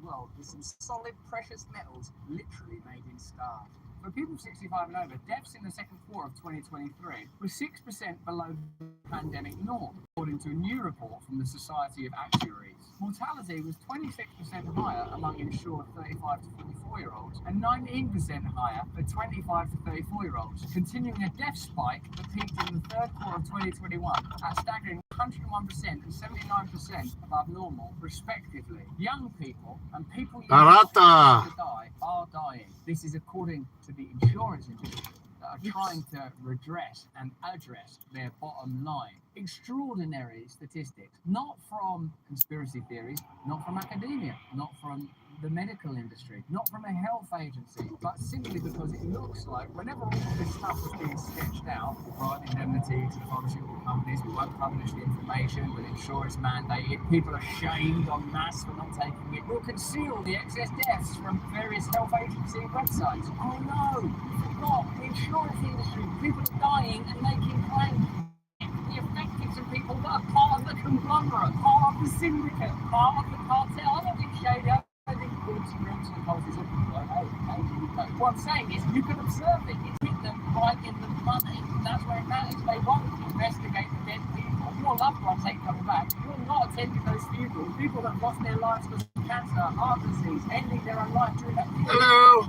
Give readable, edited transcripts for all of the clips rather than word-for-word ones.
world with some solid precious metals literally made in stars. For people 65 and over, deaths in the second quarter of 2023 were 6% below the pandemic norm, according to a new report from the Society of Actuaries. Mortality was 26% higher among insured 35 to 44-year-olds and 19% higher for 25 to 34-year-olds, continuing a death spike that peaked in the third quarter of 2021 at staggering 101% and 79% above normal, respectively. Young people and people to die are dying. This is according to the insurance industry that are trying to redress and address their bottom line. Extraordinary statistics, not from conspiracy theories, not from academia, not from the medical industry, not from a health agency, but simply because it looks like whenever all this stuff was being sketched out, right, indemnity to the pharmaceutical companies, we won't publish the information, with insurance mandated, people are shamed en masse for not taking it, we'll conceal the excess deaths from various health agency websites. Oh no, you forgot, the insurance industry, people are dying and making claims. The effective some people that are part of the conglomerate, part of the syndicate, part of the cartel. I don't think shady. I think goods and roots and causes of what I'm saying is you can observe it. It hit them right in the money. That's where it matters. They won't investigate the dead people. Your loved ones ain't coming back. You're not attending those funerals. People that have lost their lives because of cancer, heart disease, ending their own life during that period. Hello,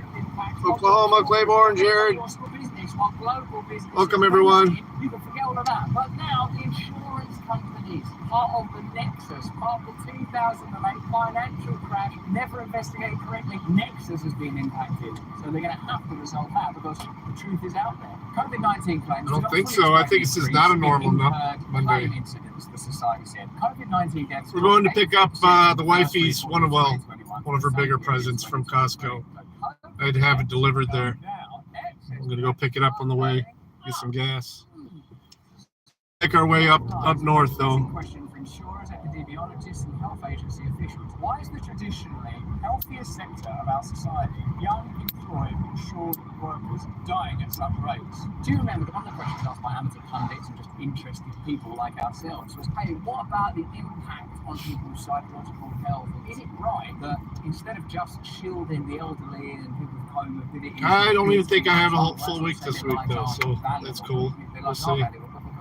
Oklahoma, Claiborne, Jared. Welcome, everyone. You can forget all of that. But now the insurance companies, part of the Nexus, part of the 2008 financial crash, never investigated correctly. Nexus has been impacted. So they're going to have to resolve that because the truth is out there. COVID-19 claims. I don't think so. I think this is not a normal Monday. Incidents, the society said. COVID-19 deaths. We're going to pick up the wifey's one of her bigger presents from Costco. I'd have it delivered there. I'm going to go pick it up on the way, get some gas. Make our way up north, though. Question for insurers, epidemiologists, and health agency officials. Why is the traditionally healthiest sector of our society, young, employed, insured workers, dying at such rates? Do you remember that one of the questions asked by amateur pundits and just interested people like ourselves was, hey, what about the impact on people's psychological health? Is it right that instead of just shielding the elderly and people with comorbidities... I don't even think I have a full week this week, though, so that's cool. We'll see.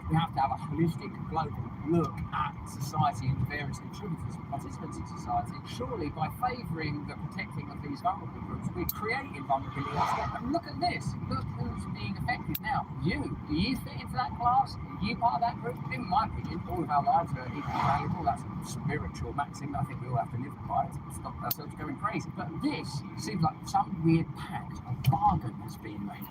We have to have a holistic, global look at society and the various contributors and participants in society. Surely, by favouring the protecting of these vulnerable groups, we're creating vulnerability elsewhere. And look at this. Look who's being affected now. You. Do you fit into that class? Are you part of that group? In my opinion, all of our lives are equally valuable. That's a spiritual maxim that I think we all have to live by to stop ourselves going crazy. But this seems like some weird pact, a bargain has been made.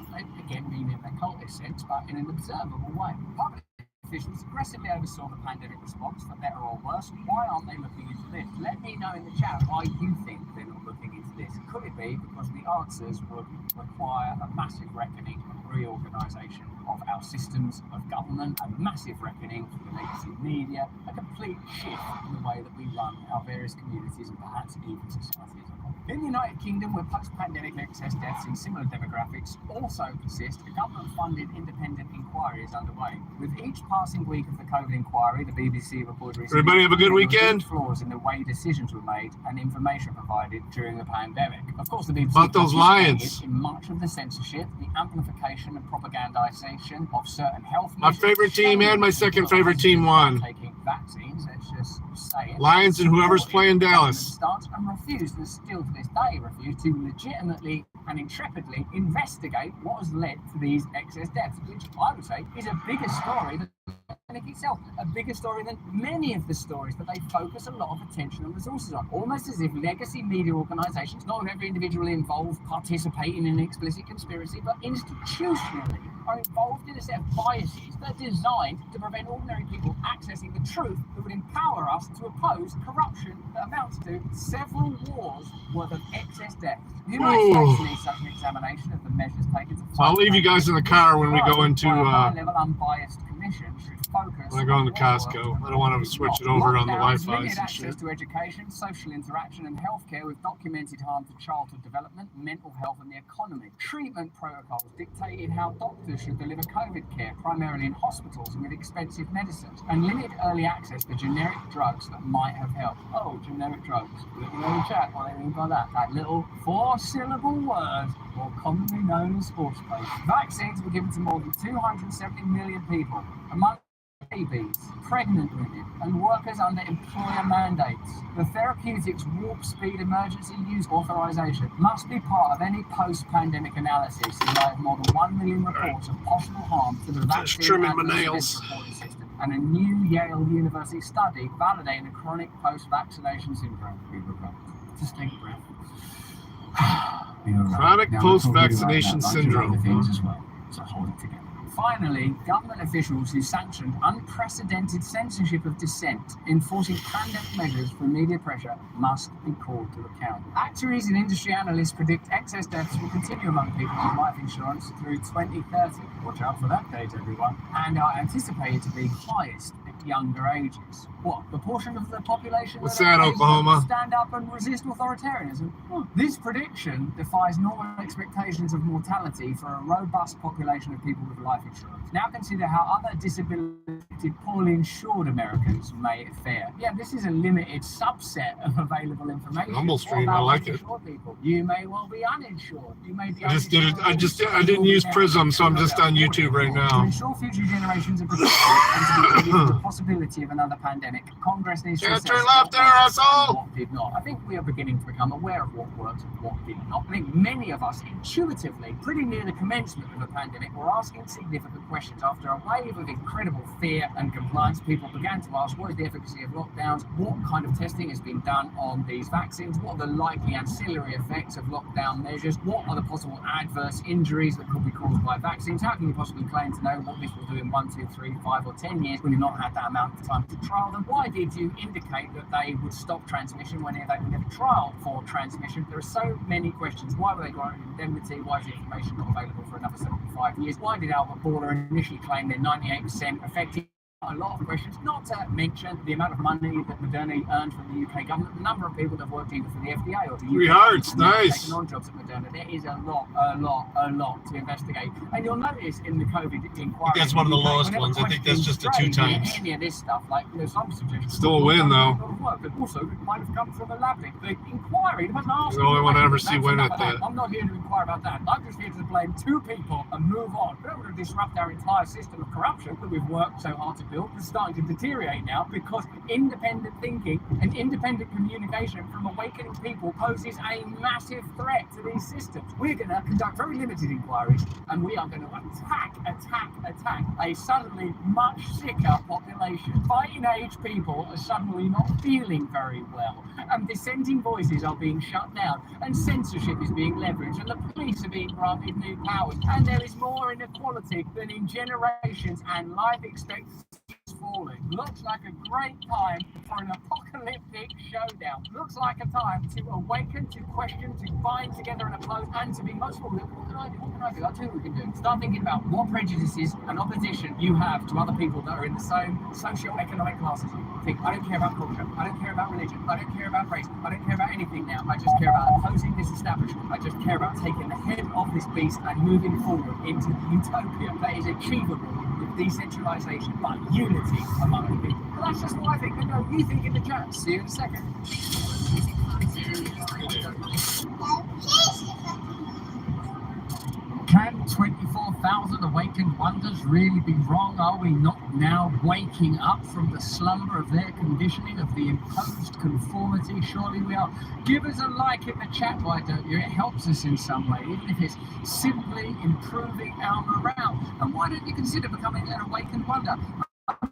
Again, meaning in a cultist sense, but in an observable way. Public officials aggressively oversaw the pandemic response, for better or worse. Why aren't they looking into this? Let me know in the chat why you think they're not looking into this. Could it be because the answers would require a massive reckoning and reorganisation of our systems of government, a massive reckoning for the legacy media, a complete shift in the way that we run our various communities and perhaps even society as a whole? In the United Kingdom, where post-pandemic excess deaths in similar demographics also persist, a government-funded independent inquiry is underway. With each passing week of the COVID inquiry, the BBC reported recently, everybody have a good weekend. Flaws in the way decisions were made and information provided during the pandemic. Of course, the BBC about those Lions in much of the censorship, the amplification and propagandization of certain health. My favorite team and my second favorite team won. Taking vaccines, let's just say it. Lions and whoever's playing Dallas. And refused, and still to this day refuse, to legitimately and intrepidly investigate what has led to these excess deaths, which I would say is a bigger story than the pandemic itself, a bigger story than many of the stories that they focus a lot of attention and resources on. Almost as if legacy media organisations, not every individual involved participating in an explicit conspiracy, but institutionally are involved in a set of biases that are designed to prevent ordinary people accessing the truth that would empower us to oppose corruption that amounts to several wars worth of excess deaths. The United States needs such an examination of the measures taken to fight. I'll leave you guys in the car when we go into high-level unbiased commission should focus. When I go into Costco, I don't want to switch it over on the Wi-Fi Limited and access shit. to education, social interaction, and healthcare with documented harm to childhood development, mental health, and the economy. Treatment protocols dictated how doctors should deliver COVID care, primarily in hospitals and with expensive medicines, and limited early access to generic drugs that might have helped. Oh, generic drugs. Let me know in the chat what I mean by that. That little 4-syllable word, more commonly known as horse paste. Vaccines were given to more than 270 million people, among babies, pregnant women, and workers under employer mandates. The therapeutics warp speed emergency use authorization must be part of any post-pandemic analysis in light of more than 1 million reports of possible harm to the vaccine trimming my adverse nails. event reporting system, and a new Yale University study validating a chronic post-vaccination syndrome. Just take a breath. Chronic post-vaccination syndrome. Things as well, so hold it together. Finally, government officials who sanctioned unprecedented censorship of dissent, enforcing pandemic measures for media pressure, must be called to account. Actuaries and industry analysts predict excess deaths will continue among people on life insurance through 2030. Watch out for that date, everyone. And are anticipated to be highest at younger ages. What proportion of the population What's that, Oklahoma? Stand up and resist authoritarianism? This prediction defies normal expectations of mortality for a robust population of people with life insurance. Now consider how other disability poorly insured Americans may fare. Yeah, this is a limited subset of available information. Humble stream, I like it. People? You may well be uninsured. You may be. I didn't use Prism, so I'm just on YouTube right To now. ensure future generations are protected and to be ready for the possibility of another pandemic, Congress needs to assess Turn left there, asshole! what did not. I think we are beginning to become aware of what worked and what did not. I think many of us intuitively, pretty near the commencement of the pandemic, were asking significant questions. After a wave of incredible fear and compliance, people began to ask, what is the efficacy of lockdowns? What kind of testing has been done on these vaccines? What are the likely ancillary effects of lockdown measures? What are the possible adverse injuries that could be caused by vaccines? How can you possibly claim to know what this will do in 1, 2, 3, 5 or 10 years when you've not had that amount of time to trial them? Why did you indicate that they would stop transmission when they would never trial for transmission? There are so many questions. Why were they granted indemnity? Why is the information not available for another 75 years? Why did Albert Bourla initially claim they're 98% effective? A lot of questions, not to mention the amount of money that Moderna earned from the UK government, the number of people that have worked either for the FDA or the UK 3 hearts, nice. taking on jobs at Moderna. There is a lot to investigate. And you'll notice in the COVID inquiry, That's one of the lowest ones. I think that's just the 2 times. Any of this stuff, like some suggestions. Still a win, though. But also, it might have come from a lab leak. The inquiry, the person asking. The only one I ever that's see win enough at of that. I'm not here to inquire about that. I'm just here to blame 2 people and move on. We don't want to disrupt our entire system of corruption that we've worked so hard to build. It's starting to deteriorate now because independent thinking and independent communication from awakening people poses a massive threat to these systems. We're going to conduct very limited inquiries and we are going to attack a suddenly much sicker population. Fighting age people are suddenly not feeling very well, and dissenting voices are being shut down, and censorship is being leveraged, and the police are being granted new powers, and there is more inequality than in generations, and life expectancy falling. Looks like a great time for an apocalyptic showdown. Looks like a time to awaken, to question, to bind together and oppose, and to be most important. What can I do? What can I do? I'll tell you what we can do. Start thinking about what prejudices and opposition you have to other people that are in the same socio-economic classes. Think, I don't care about culture. I don't care about religion. I don't care about race. I don't care about anything now. I just care about opposing this establishment. I just care about taking the head of this beast and moving forward into the utopia that is achievable with decentralization, but unity among the people. But that's just what I think. Let me know what you think in the chat. See you in a second. Can 24,000 awakened wonders really be wrong? Are we not now waking up from the slumber of their conditioning, of the imposed conformity? Surely we are. Give us a like in the chat, why don't you? It helps us in some way, even if it's simply improving our morale. And why don't you consider becoming an awakened wonder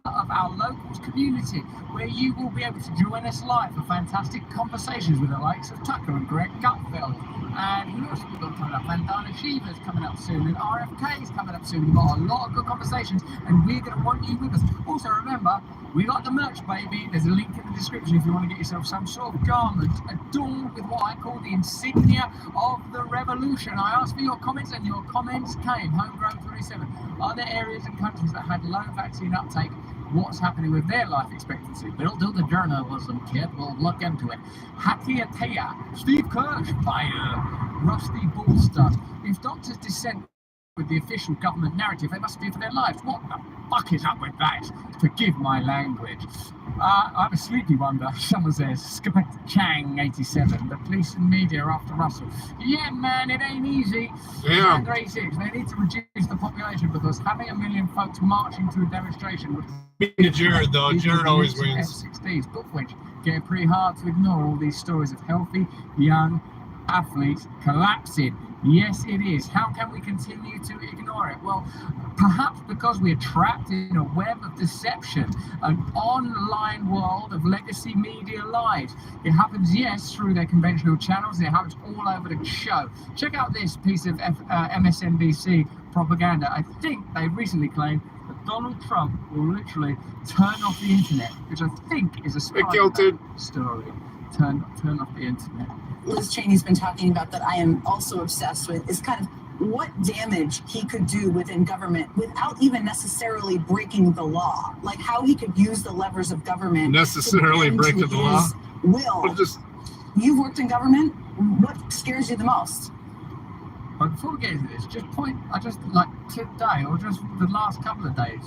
of our locals community, where you will be able to join us live for fantastic conversations with the likes of Tucker and Greg Gutfeld. And who else have we got coming up? Vandana Shiva's coming up soon, and RFK is coming up soon. We've got a lot of good conversations, and we're going to want you with us. Also, remember, we got the merch, baby. There's a link in the description if you want to get yourself some sort of garment adorned with what I call the insignia of the revolution. I asked for your comments, and your comments came. Homegrown 27. Are there areas and countries that had low vaccine uptake what's happening with their life expectancy. We'll do the journalism, kid. We'll look into it. Hatia Tia, Steve Kirsch, fire. Rusty Ballster. If doctors dissent with the official government narrative, they must fear for their lives. What the fuck is up with that? Forgive my language. I have a sleepy wonder. Someone says, Skipper Chang 87. The police and media are after Russell. Yeah, man, it ain't easy. Yeah. 36. They need to reduce the population because having 1 million folks marching to a demonstration would. To Jared, though. Jared always wins. F-16s, but which get pretty hard to ignore all these stories of healthy, young athletes collapsing. Yes, it is. How can we continue to ignore it? Well, perhaps because we are trapped in a web of deception, an online world of legacy media lies. It happens, yes, through their conventional channels. It happens all over the show. Check out this piece of MSNBC propaganda. I think they recently claimed that Donald Trump will literally turn off the internet, which I think is a story. Turn off the internet. Liz Cheney's been talking about that I am also obsessed with is kind of what damage he could do within government without even necessarily breaking the law. Like how he could use the levers of government. Necessarily breaking the law? Will. You've worked in government. What scares you the most? But before we get into this, today or just the last couple of days,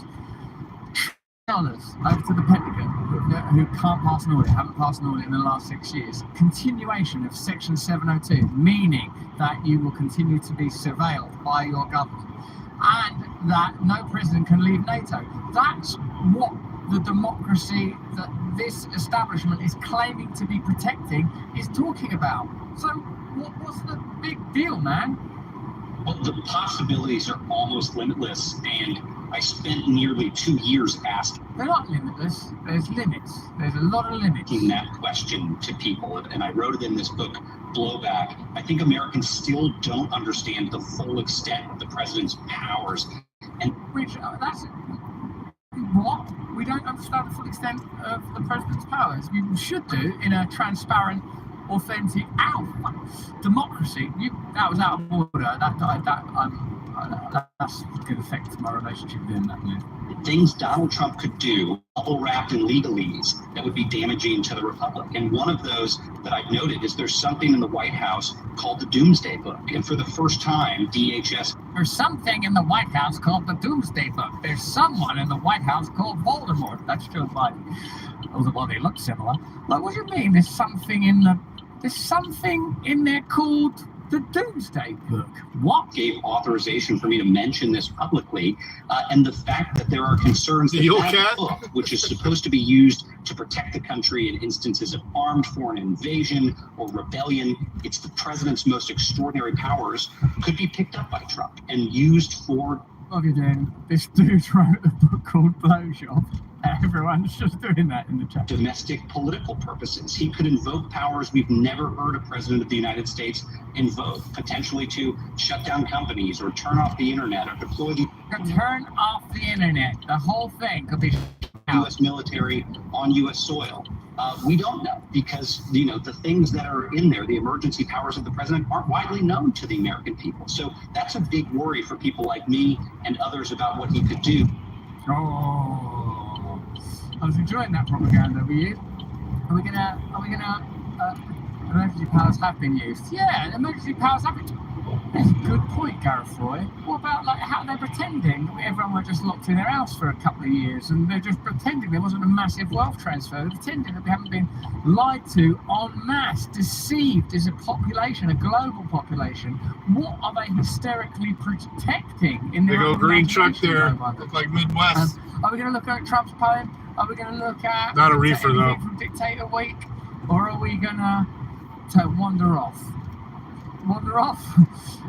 dollars over to the Pentagon who can't pass an audit, haven't passed an audit in the last 6 years. Continuation of Section 702, meaning that you will continue to be surveilled by your government and that no president can leave NATO. That's what the democracy that this establishment is claiming to be protecting is talking about. So what's the big deal, man? Well, the possibilities are almost limitless, and I spent nearly 2 years asking. They're not limitless. There's limits. There's a lot of limits. That question to people, and I wrote it in this book, Blowback. I think Americans still don't understand the full extent of the president's powers. And that's what? We don't understand the full extent of the president's powers. We should do in a transparent, authentic democracy. That was out of order. That's going to affect my relationship with him. That things Donald Trump could do, all wrapped in legalese, that would be damaging to the republic. And one of those that I've noted is there's something in the White House called the Doomsday Book. And for the first time, DHS. There's something in the White House called the Doomsday Book. There's someone in the White House called Voldemort. That's Joe Biden. Although they look similar. Like, what do you mean? There's something in there called the Doomsday Book. What? Gave authorization for me to mention this publicly, and the fact that there are concerns that that book, which is supposed to be used to protect the country in instances of armed foreign invasion or rebellion, it's the president's most extraordinary powers, could be picked up by Trump and used for. What are you doing? This dude wrote a book called Blowjob. Everyone's just doing that in the chat. Domestic political purposes. He could invoke powers we've never heard a president of the United States invoke, potentially to shut down companies or turn off the internet or deploy the. Turn off the internet. The whole thing could be. U.S. military on U.S. soil. We don't know because, the things that are in there, the emergency powers of the president, aren't widely known to the American people. So that's a big worry for people like me and others about what he could do. Oh, I was enjoying that propaganda. Were you? Are we gonna? Emergency powers have been used. Yeah, emergency powers have been. That's a good point, Gareth Roy. What about how they're pretending everyone were just locked in their house for a couple of years and they're just pretending there wasn't a massive wealth transfer. They're pretending that we haven't been lied to en masse, deceived as a population, a global population. What are they hysterically protecting in their Big old green truck there, look like Midwest. Are we going to look at Trump's poem? Are we going to look at not a reefer though from Dictator Week, or are we going to wander off?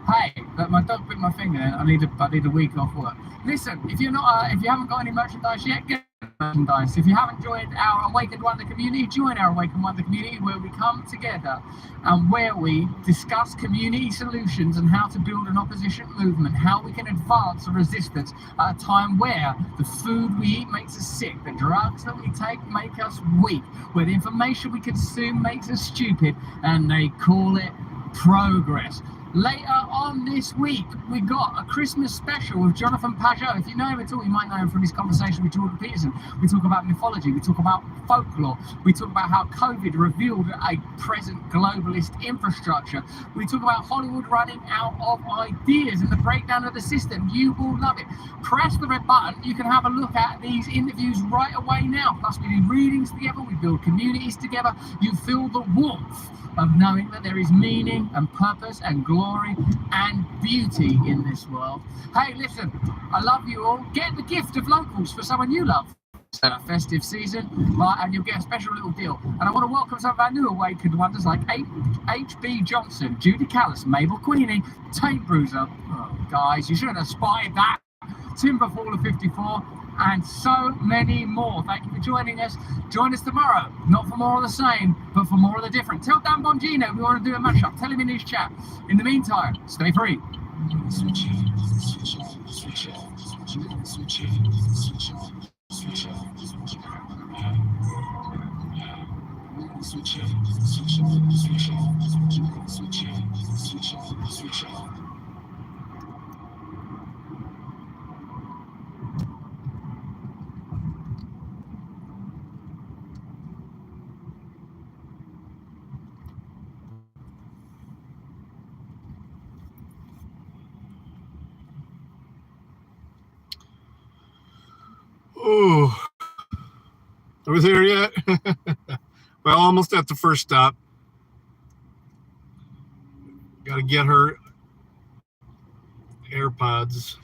Hey, my dog bit my finger. I need a week off work. Listen, if you haven't got any merchandise yet, get merchandise. If you haven't joined our Awakened Wonder community, join our Awakened Wonder community, where we come together and where we discuss community solutions and how to build an opposition movement, how we can advance a resistance at a time where the food we eat makes us sick, the drugs that we take make us weak, where the information we consume makes us stupid, and they call it progress. Later on on this week, we got a Christmas special with Jonathan Pajot. If you know him at all, you might know him from his conversation with Jordan Peterson. We talk about mythology, we talk about folklore, we talk about how COVID revealed a present globalist infrastructure. We talk about Hollywood running out of ideas and the breakdown of the system. You will love it. Press the red button. You can have a look at these interviews right away now. Plus, we do readings together, we build communities together. You feel the warmth of knowing that there is meaning and purpose and glory and beauty in this world. Hey, listen, I love you all. Get the gift of locals for someone you love. It's a festive season, and you'll get a special little deal. And I want to welcome some of our new awakened wonders like H.B. Johnson, Judy Callis, Mabel Queenie, Tate Bruiser. Oh, guys, you should have spotted that. Timberfaller 54, and so many more. Thank you for joining us. Join us tomorrow, not for more of the same, but for more of the different. Tell Dan Bongino we want to do a mashup. Tell him in his chat. In the meantime, stay free. Oh, are we there yet? Well, almost at the first stop. Got to get her AirPods.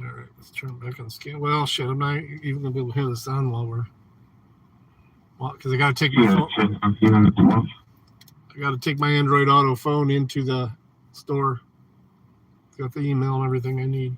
All right, let's turn back on the scale. Well, shit, I'm not even gonna be able to hear this on while we're, because I gotta take my phone. I gotta take my Android Auto phone into the store. It's got the email and everything I need.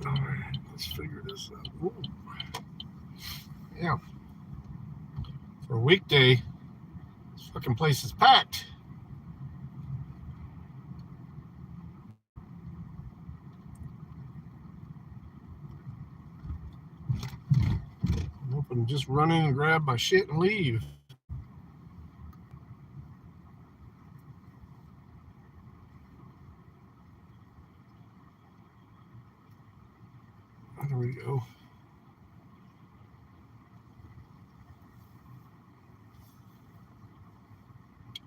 All right, let's figure this out. Ooh. Yeah. For a weekday, this fucking place is packed. I'm hoping to just run in and grab my shit and leave. There we go.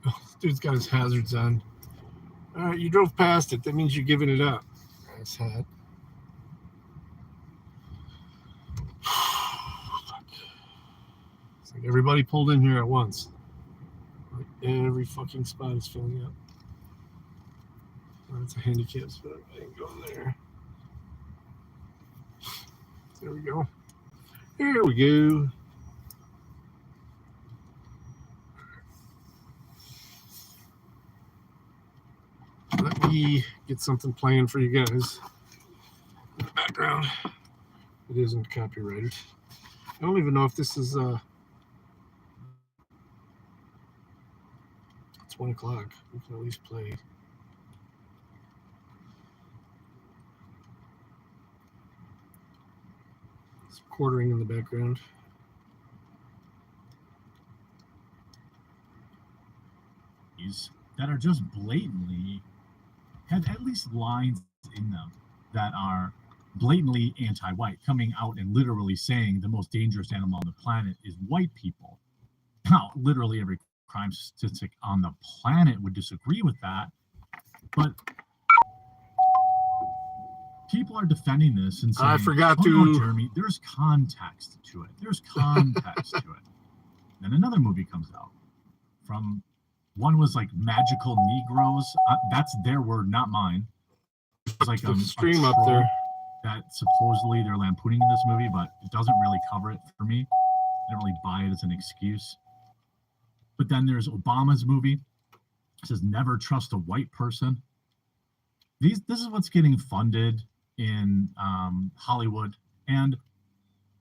Oh, this dude's got his hazards on. All right, you drove past it. That means you're giving it up. Nice hat. It's like everybody pulled in here at once. Like every fucking spot is filling up. Oh, that's a handicap spot. I ain't going there. There we go. Here we go. Let me get something playing for you guys in the background. It isn't copyrighted. I don't even know if this is it's 1 o'clock. We can at least play. It's quartering in the background. That are just blatantly have at least lines in them that are blatantly anti-white, coming out and literally saying the most dangerous animal on the planet is white people. Now, literally every crime statistic on the planet would disagree with that, but people are defending this and saying, I forgot no, Jeremy, there's context to it. There's context to it. Then another movie comes out from, one was like Magical Negroes. That's their word, not mine. It's like the stream up there that supposedly they're lampooning in this movie, but it doesn't really cover it for me. I don't really buy it as an excuse. But then there's Obama's movie. It says never trust a white person. This is what's getting funded in Hollywood, and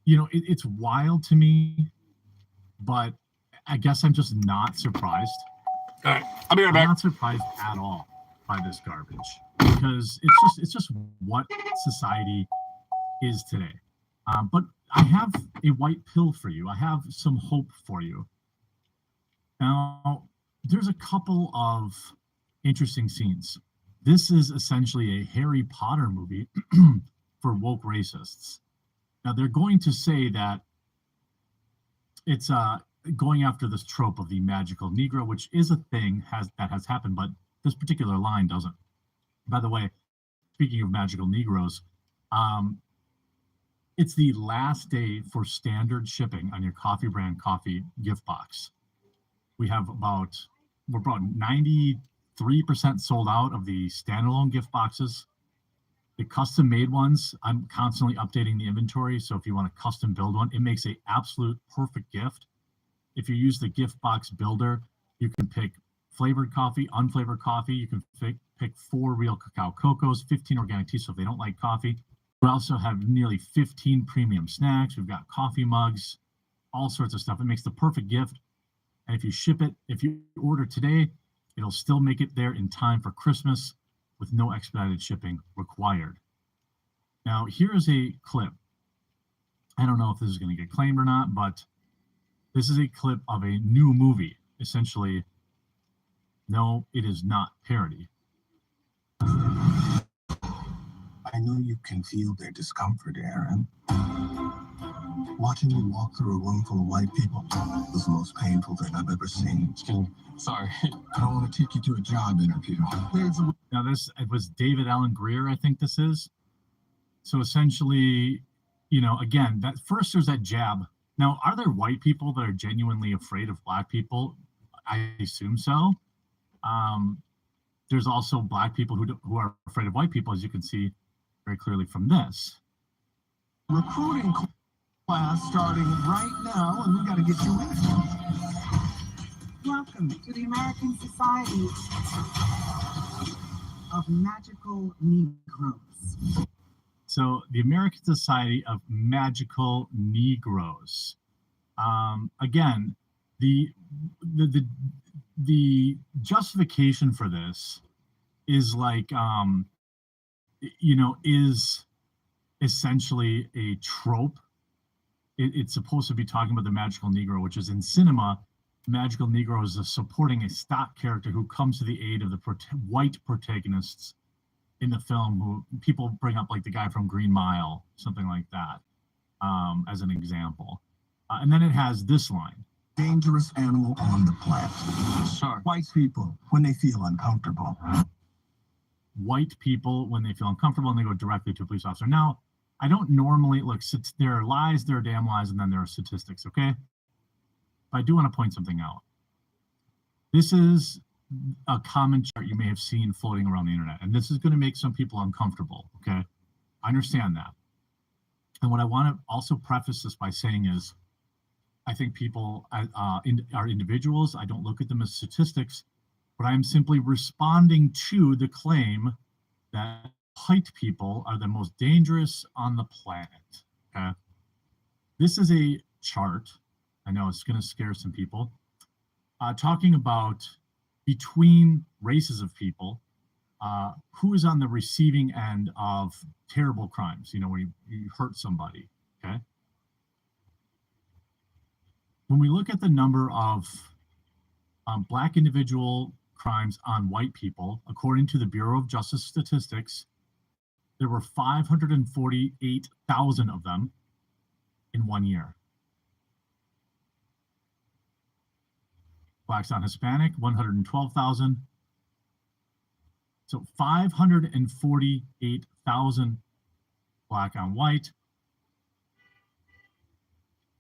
it's wild to me, but I guess I'm just not surprised. All right, I'll be right back. I'm not surprised at all by this garbage, because it's just what society is today. But I have a white pill for you. I have some hope for you. Now, there's a couple of interesting scenes. This is essentially a Harry Potter movie for woke racists. Now, they're going to say that it's going after this trope of the magical Negro, which is a thing that has happened, but this particular line doesn't. By the way, speaking of magical Negroes, it's the last day for standard shipping on your coffee brand coffee gift box. We're about 93% sold out of the standalone gift boxes. The custom made ones, I'm constantly updating the inventory. So if you want to custom build one, it makes an absolute perfect gift. If you use the gift box builder, you can pick flavored coffee, unflavored coffee. You can pick 4 real cacao cocos, 15 organic tea. So if they don't like coffee, we also have nearly 15 premium snacks. We've got coffee mugs, all sorts of stuff. It makes the perfect gift. And if you ship it, if you order today, it'll still make it there in time for Christmas with no expedited shipping required. Now, here's a clip. I don't know if this is going to get claimed or not, but this is a clip of a new movie. Essentially, no, it is not parody. I know you can feel their discomfort, Aaron. Watching you walk through a room full of white people was the most painful thing I've ever seen. Sorry. I don't want to take you to a job interview. Now, it was David Allen Greer, I think this is. So essentially, again, that first there's that jab. Now, are there white people that are genuinely afraid of black people? I assume so. There's also black people who are afraid of white people, as you can see very clearly from this. Recruiting class starting right now, and we got to get you in. Welcome to the American Society of Magical Negroes. So the American Society of Magical Negroes. Again, the justification for this is like, is essentially a trope. It's supposed to be talking about the magical Negro, which is in cinema. Magical Negro is supporting a stock character who comes to the aid of the white protagonists in the film, who people bring up, like the guy from Green Mile, something like that, as an example. And then it has this line. Dangerous animal on the planet. Sure. White people, when they feel uncomfortable. White people, when they feel uncomfortable, and they go directly to a police officer. Now, I don't normally, look, there are lies, there are damn lies, and then there are statistics, okay? But I do want to point something out. This is a common chart you may have seen floating around the internet, and this is going to make some people uncomfortable, okay? I understand that. And what I want to also preface this by saying is, I think people are individuals. I don't look at them as statistics, but I'm simply responding to the claim that white people are the most dangerous on the planet, okay? This is a chart. I know it's going to scare some people. Talking about between races of people, who is on the receiving end of terrible crimes, where you hurt somebody, okay? When we look at the number of Black individual crimes on white people, according to the Bureau of Justice Statistics, There were 548,000 of them in 1 year. Blacks on Hispanic, 112,000. So 548,000 black on white.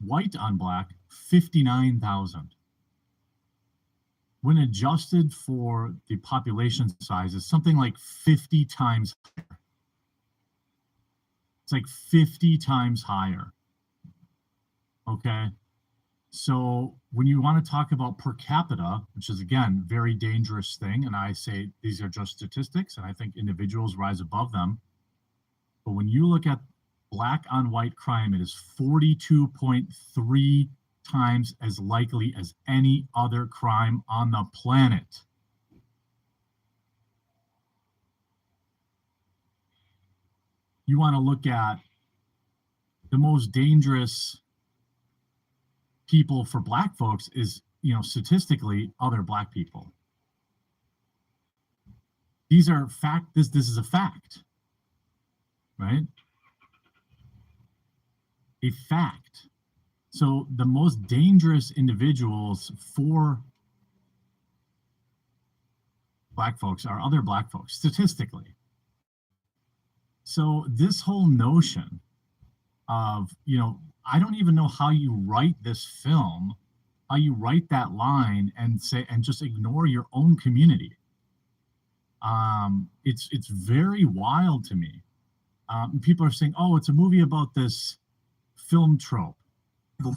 White on black, 59,000. When adjusted for the population size, it's something like 50 times higher. It's like 50 times higher. Okay. So when you want to talk about per capita, which is, again, very dangerous thing, and I say these are just statistics, and I think individuals rise above them. But when you look at black on white crime, it is 42.3 times as likely as any other crime on the planet. You want to look at the most dangerous people for black folks is, statistically, other black people. These are fact. This is a fact, right? A fact. So the most dangerous individuals for black folks are other black folks, statistically. So this whole notion of, I don't even know how you write this film, how you write that line and just ignore your own community. It's very wild to me. People are saying, oh, it's a movie about this film trope.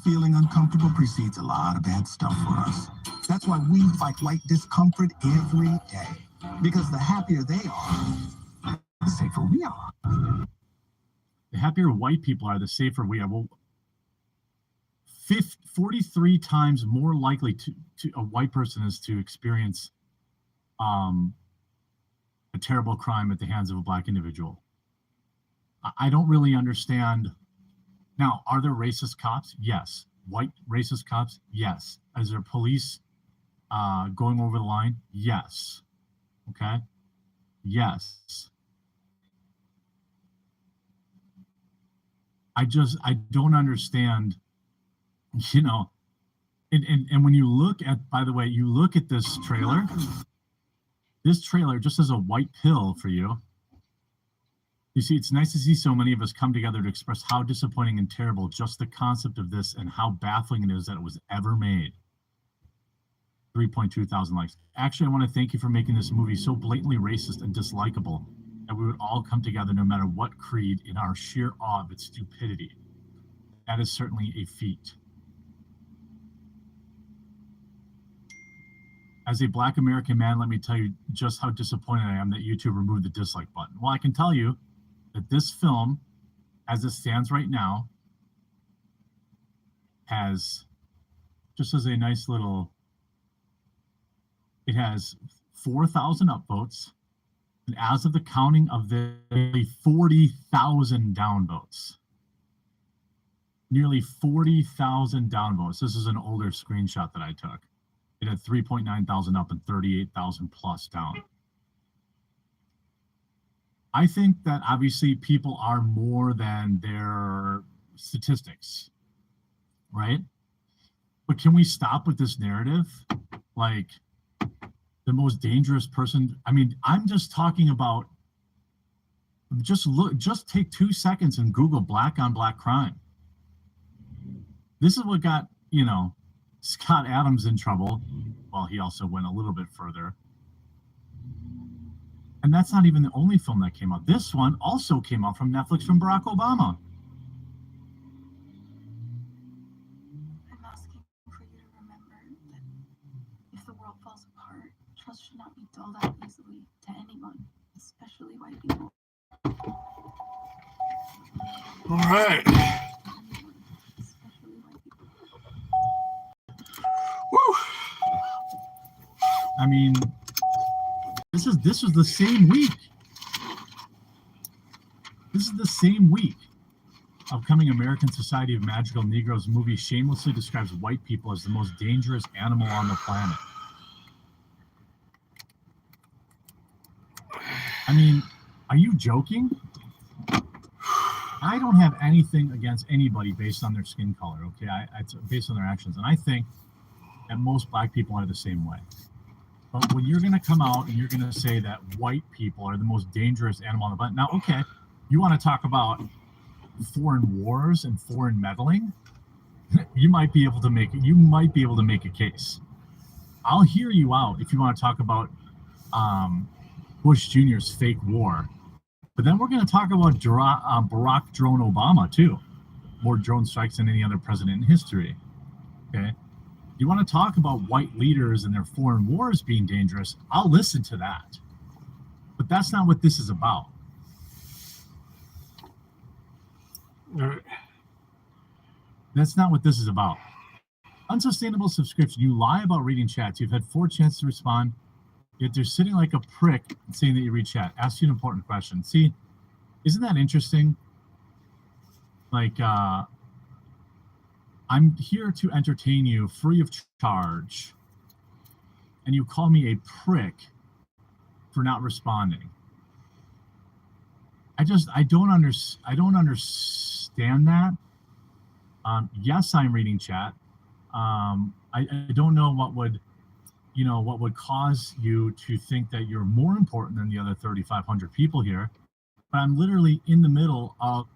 Feeling uncomfortable precedes a lot of bad stuff for us. That's why we fight white discomfort every day. Because the happier they are, the safer we are. The happier white people are, the safer we are. Well, 43 times more likely to a white person is to experience a terrible crime at the hands of a black individual. I don't really understand. Now, are there racist cops? Yes. White racist cops? Yes. Is there police going over the line? Yes. Okay. Yes. I don't understand, and when you look at, by the way, you look at this trailer just as a white pill for you. You see, it's nice to see so many of us come together to express how disappointing and terrible just the concept of this and how baffling it is that it was ever made. 3.2 thousand likes. Actually, I want to thank you for making this movie so blatantly racist and dislikable that we would all come together no matter what creed in our sheer awe of its stupidity. That is certainly a feat. As a black American man, let me tell you just how disappointed I am that YouTube removed the dislike button. Well, I can tell you that this film, as it stands right now, has, just as a nice little, it has 4,000 upvotes, and as of the counting of the nearly 40,000 downvotes. Nearly 40,000 downvotes. This is an older screenshot that I took. It had 3.9 thousand up and 38,000 plus down. I think that obviously people are more than their statistics, right? But can we stop with this narrative? Like, the most dangerous person. I mean, I'm just talking about, just take 2 seconds and Google black on black crime. This is what got, Scott Adams in trouble. Well, he also went a little bit further. And that's not even the only film that came out. This one also came out from Netflix from Barack Obama. I'm asking for you to remember that if the world falls apart, trust should not be doled out easily to anyone, especially white people. All right. Especially white people. Woo. I mean, this is the same week. This is the same week. Upcoming American Society of Magical Negroes movie shamelessly describes white people as the most dangerous animal on the planet. I mean, are you joking? I don't have anything against anybody based on their skin color. Okay, it's based on their actions, and I think that most black people are the same way. But when you're going to come out and you're going to say that white people are the most dangerous animal on the planet, now, okay, you want to talk about foreign wars and foreign meddling, you might be able to make a case. I'll hear you out if you want to talk about Bush Jr.'s fake war, but then we're going to talk about Barack Drone Obama too. More drone strikes than any other president in history. Okay, you want to talk about white leaders and their foreign wars being dangerous? I'll listen to that, but that's not what this is about. All right. That's not what this is about. Unsustainable subscription. You lie about reading chats. You've had 4 chances to respond, yet they're sitting like a prick saying that you read chat. Ask you an important question. See, isn't that interesting? Like, I'm here to entertain you free of charge, and you call me a prick for not responding. I don't understand that. Yes, I'm reading chat. I don't know what would cause you to think that you're more important than the other 3,500 people here, but I'm literally in the middle of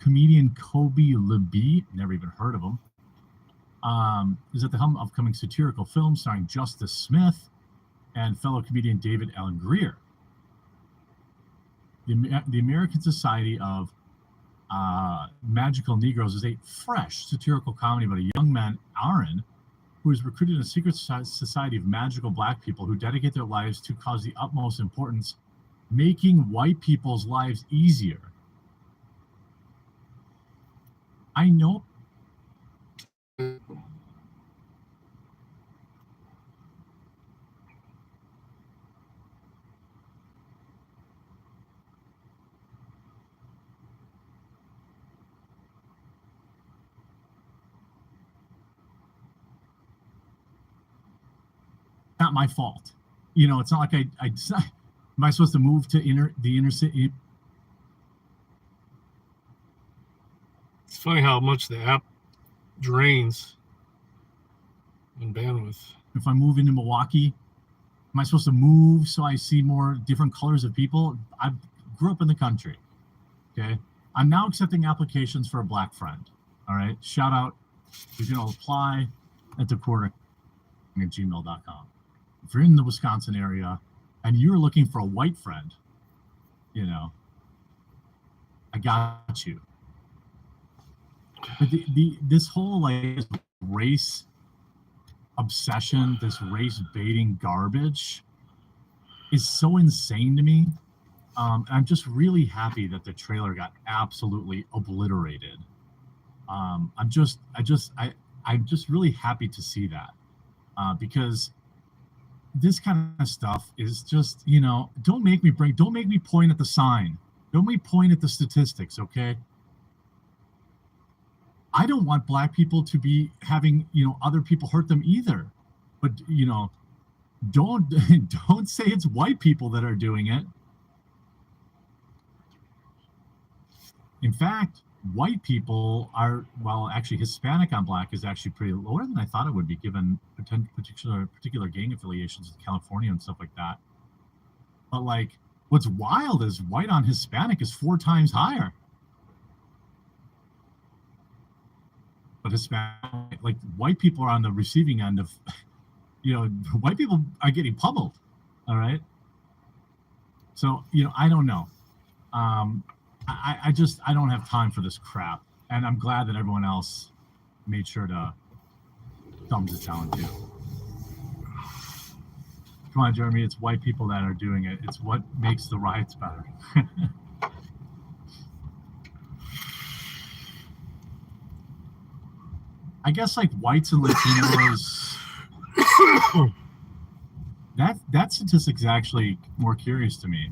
comedian Kobe Levy, never even heard of him, is at the helm of upcoming satirical film starring Justice Smith and fellow comedian David Allen Greer. The American Society of Magical Negroes is a fresh satirical comedy about a young man, Aaron, who is recruited in a secret society of magical black people who dedicate their lives to cause the utmost importance, making white people's lives easier. I know. Not my fault. It's not like I am I supposed to move to the inner city? It's funny how much the app drains in bandwidth. If I move into Milwaukee, am I supposed to move so I see more different colors of people? I grew up in the country. Okay. I'm now accepting applications for a black friend. All right. Shout out. You can apply at thequarter@gmail.com. If you're in the Wisconsin area and you're looking for a white friend, I got you. But this whole race obsession, this race baiting garbage is so insane to me. I'm just really happy that the trailer got absolutely obliterated. I'm just really happy to see that because this kind of stuff is just, don't make me point at the sign. Don't make me point at the statistics, okay? I don't want black people to be having, other people hurt them either. But, don't say it's white people that are doing it. In fact, white people are, actually Hispanic on black is actually pretty lower than I thought it would be, given particular gang affiliations with California and stuff like that. But what's wild is white on Hispanic is 4 times higher. But Hispanic, white people are on the receiving end of, white people are getting pummeled. All right. So, I don't know. I don't have time for this crap. And I'm glad that everyone else made sure to thumbs it down too. Come on, Jeremy, it's white people that are doing it. It's what makes the riots better. I guess whites and Latinos That statistic's actually more curious to me.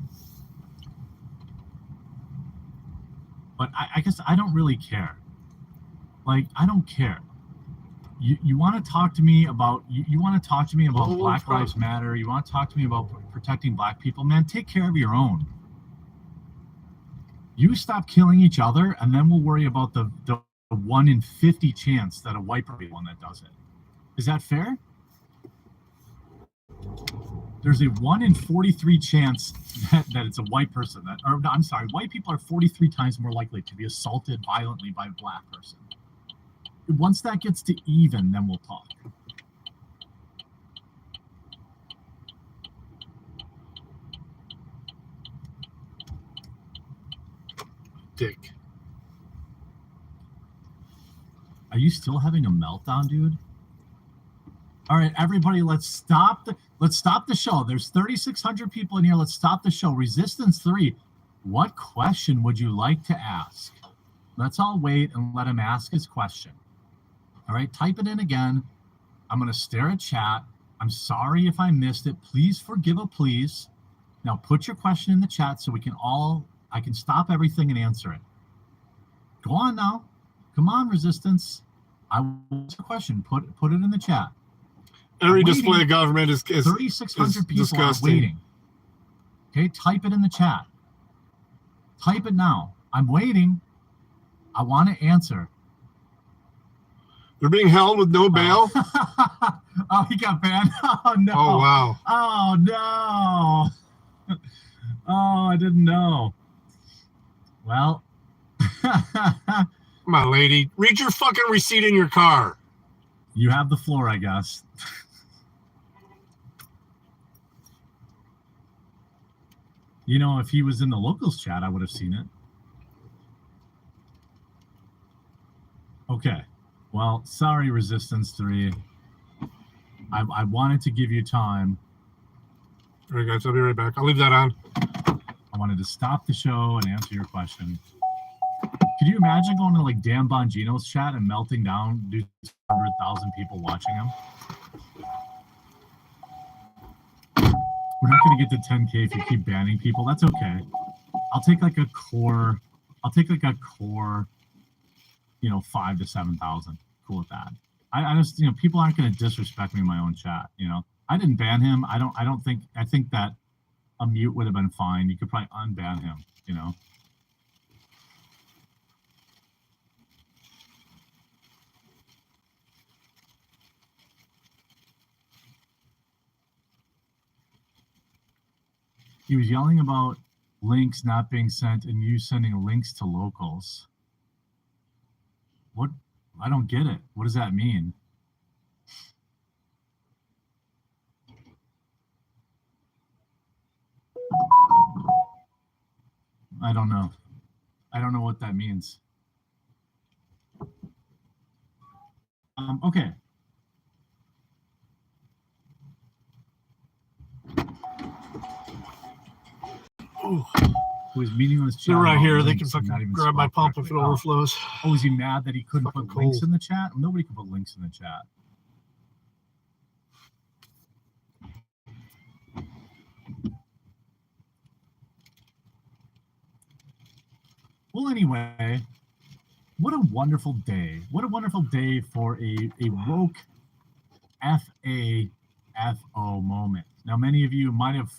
But I guess I don't really care. Like, I don't care. You want to talk to me about Black Lives Matter. You want to talk to me about protecting black people, man, take care of your own. You stop killing each other, and then we'll worry about the 1 in 50 chance that a white person is the one that does it. Is that fair? There's a 1 in 43 chance that it's a white person white people are 43 times more likely to be assaulted violently by a black person. Once that gets to even, then we'll talk. Dick. Are you still having a meltdown, dude? All right, everybody, let's stop the show. There's 3,600 people in here. Let's stop the show. Resistance 3, what question would you like to ask? Let's all wait and let him ask his question. All right, type it in again. I'm going to stare at chat. I'm sorry if I missed it. Please forgive a please. Now put your question in the chat so I can stop everything and answer it. Go on now. Come on, Resistance. I want a question. Put it in the chat. Every display of government is 3,600 people disgusting. are waiting. Okay, type it in the chat. Type it now. I'm waiting. I want to answer. They're being held with no bail. Oh, he got banned. Oh no. Oh wow. Oh no. Oh, I didn't know. Well. Come on, lady. Read your fucking receipt in your car. You have the floor, I guess. You know, if he was in the locals chat, I would have seen it. Okay. Well, sorry, Resistance 3. I wanted to give you time. All right, guys. I'll be right back. I'll leave that on. I wanted to stop the show and answer your question. Could you imagine going to like Dan Bongino's chat and melting down due to 100,000 people watching him? We're not going to get to 10K if you keep banning people. That's okay. I'll take like a core, 5 to 7,000. Cool with that. I just, people aren't going to disrespect me in my own chat. I didn't ban him. I think that a mute would have been fine. You could probably unban him, He was yelling about links not being sent and you sending links to locals. What? I don't get it. What does that mean? I don't know. I don't know what that means. Okay. Ooh. Who is meaningless chat? They're right here. They Links, can fucking grab my pump if it overflows. Oh, is he mad that he couldn't Fucking put links cold. in the chat? Nobody could put links in the chat. Well, anyway, what a wonderful day. What a wonderful day for a woke FAFO moment. Now, many of you might have...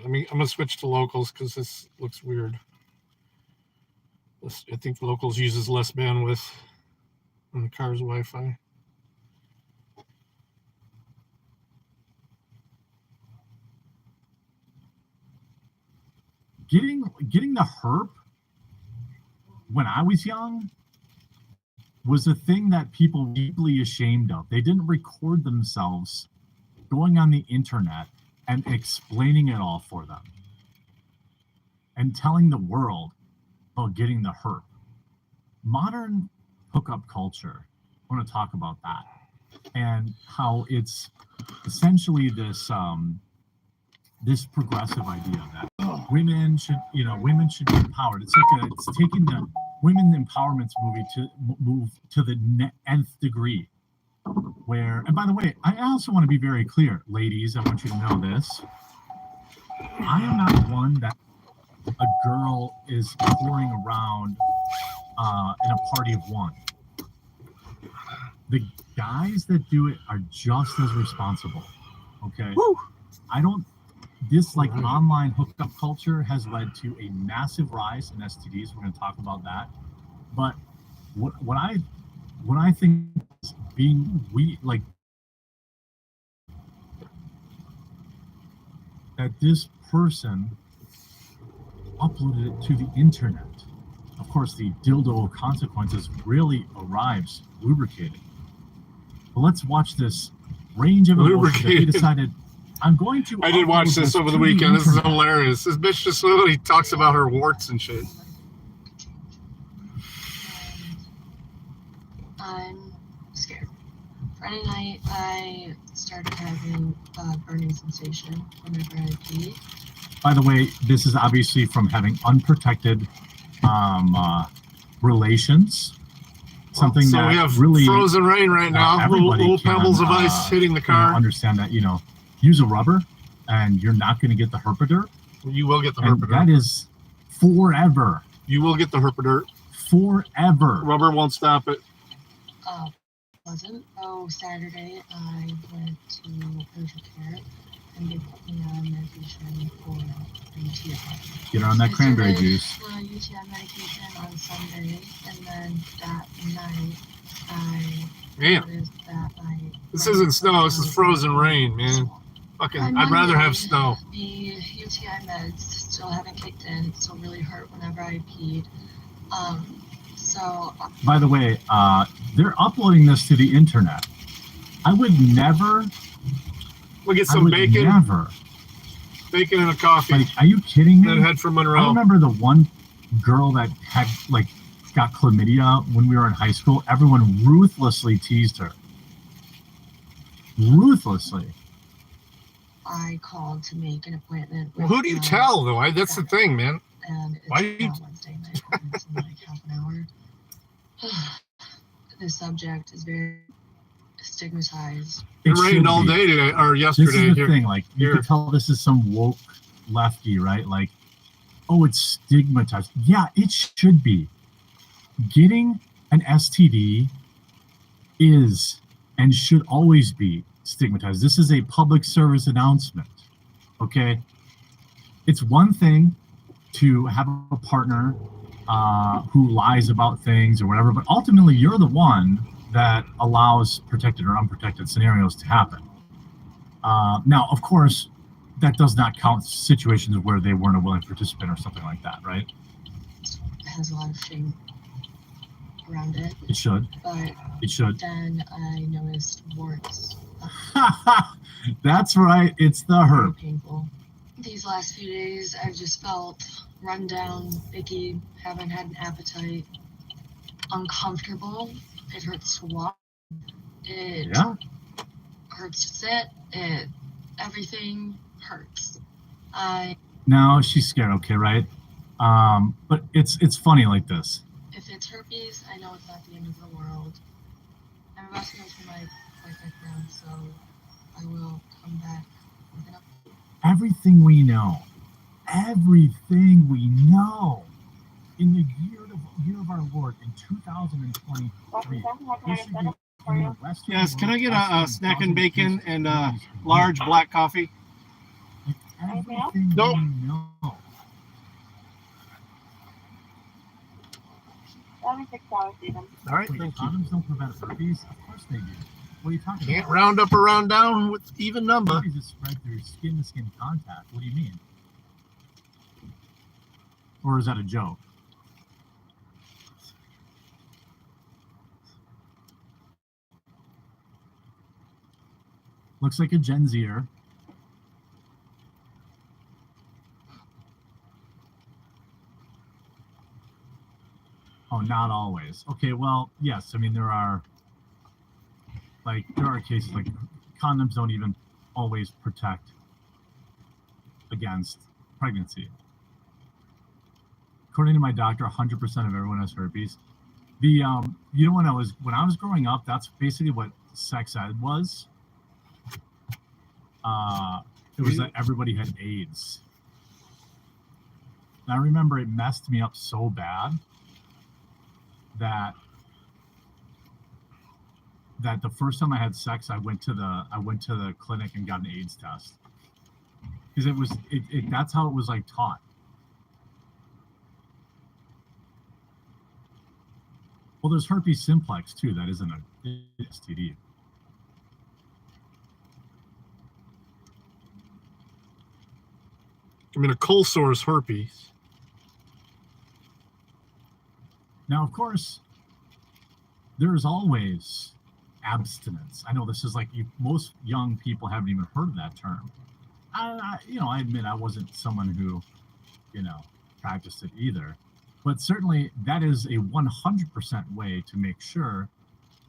I'm going to switch to locals because this looks weird. I think locals uses less bandwidth on the car's Wi-Fi. Getting the herp when I was young was a thing that people were deeply ashamed of. They didn't record themselves going on the internet and explaining it all for them and telling the world about getting the herp. Modern hookup culture, I want to talk about that and how it's essentially this this progressive idea that women should be empowered. It's taking the women empowerment movie to move to the nth degree. where, and by the way, I also want to be very clear, ladies, I want you to know this. I am not one that a girl is pouring around in a party of one. The guys that do it are just as responsible. Okay. Woo. This like online hookup culture has led to a massive rise in STDs. We're going to talk about that. But what I think is that this person uploaded it to the internet. Of course, the dildo of consequences really arrives lubricated. But let's watch this range of emotions that he decided. I'm going to. I did watch this over the weekend. This is hilarious. This bitch just literally talks about her warts and shit. I'm scared. Friday night, I started having a burning sensation whenever I pee. By the way, this is obviously from having unprotected relations. Something so that we have really frozen rain right now. Little pebbles of ice hitting the car. Understand that, use a rubber, and you're not going to get the herpedirt. You will get the and herpedirt. That is forever. You will get the herpedirt. Forever. Rubber won't stop it. Wasn't. So Saturday, I went to urgent care, and they put me on medication for UTI. Get on that cranberry juice. UTI medication on Sunday, and then that night, I noticed that this isn't snow. This is frozen rain, man. Fucking, I'd rather have snow. The UTI meds still haven't kicked in. It still really hurt whenever I peed. So. By the way, they're uploading this to the internet. I would never. We'll get some bacon. Never. Bacon and a coffee. Like, are you kidding me? That head from Monroe. I remember the one girl that had got chlamydia when we were in high school. Everyone ruthlessly teased her. Ruthlessly. I called to make an appointment. Well, who do you tell though? That's the thing, man. And it's Why do you? Wednesday night. It's in like half an hour. The subject is very stigmatized. It rained all day today or yesterday. This is the thing. Like you can tell this is some woke lefty, right? Like, oh, it's stigmatized. Yeah, it should be. Getting an STD is and should always be stigmatized. This is a public service announcement. Okay, it's one thing to have a partner who lies about things or whatever, but ultimately you're the one that allows protected or unprotected scenarios to happen. Now, of course, that does not count situations where they weren't a willing participant or something like that, right? It has a lot of shame around it. It should. But it should. Then I noticed warts. That's right. It's the herb. Painful. These last few days, I've just felt run down, icky, haven't had an appetite, uncomfortable. It hurts to walk. It hurts to sit. Everything hurts. Now she's scared. Okay, right? But it's funny like this. If it's herpes, I know it's not the end of the world. I'm about to go to my appointment now, so I will come back with an update. Everything we know in the year of our Lord in 2023. Yes, can I get a snack and bacon and a large black coffee? Everything Nope. we know. All right, thank you. Condoms don't prevent herpes. Of course they do. What are you talking Can't about? round up or round down with even number. Herpes is spread through skin-to-skin contact. What do you mean? Or is that a joke? Looks like a Gen Zer. Oh, not always. Okay, well, yes. I mean, there are cases like condoms don't even always protect against pregnancy. According to my doctor, 100% of everyone has herpes. The you know, when I was growing up, that's basically what sex ed was. It was that everybody had AIDS. And I remember it messed me up so bad that the first time I had sex, I went to the clinic and got an AIDS test, because that's how it was like taught. Well, there's herpes simplex too. That isn't a STD. I mean, a cold sore is herpes. Now, of course, there's always abstinence. I know this is like most young people haven't even heard of that term. I admit I wasn't someone who, practiced it either. But certainly that is a 100% way to make sure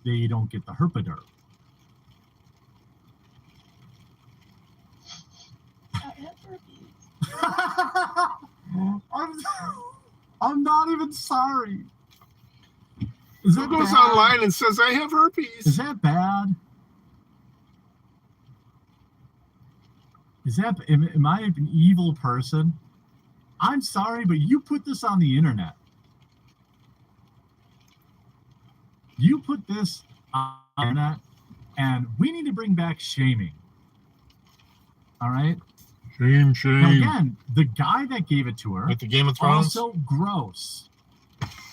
that you don't get the herpaderm. I have herpes. I'm not even sorry. Is that Who goes bad? online and says, I have herpes? Is that bad? Am I an evil person? I'm sorry, but you put this on the internet. You put this on the internet, and we need to bring back shaming. All right? Shame. Now, again, the guy that gave it to her, Like the Game of Thrones? also gross.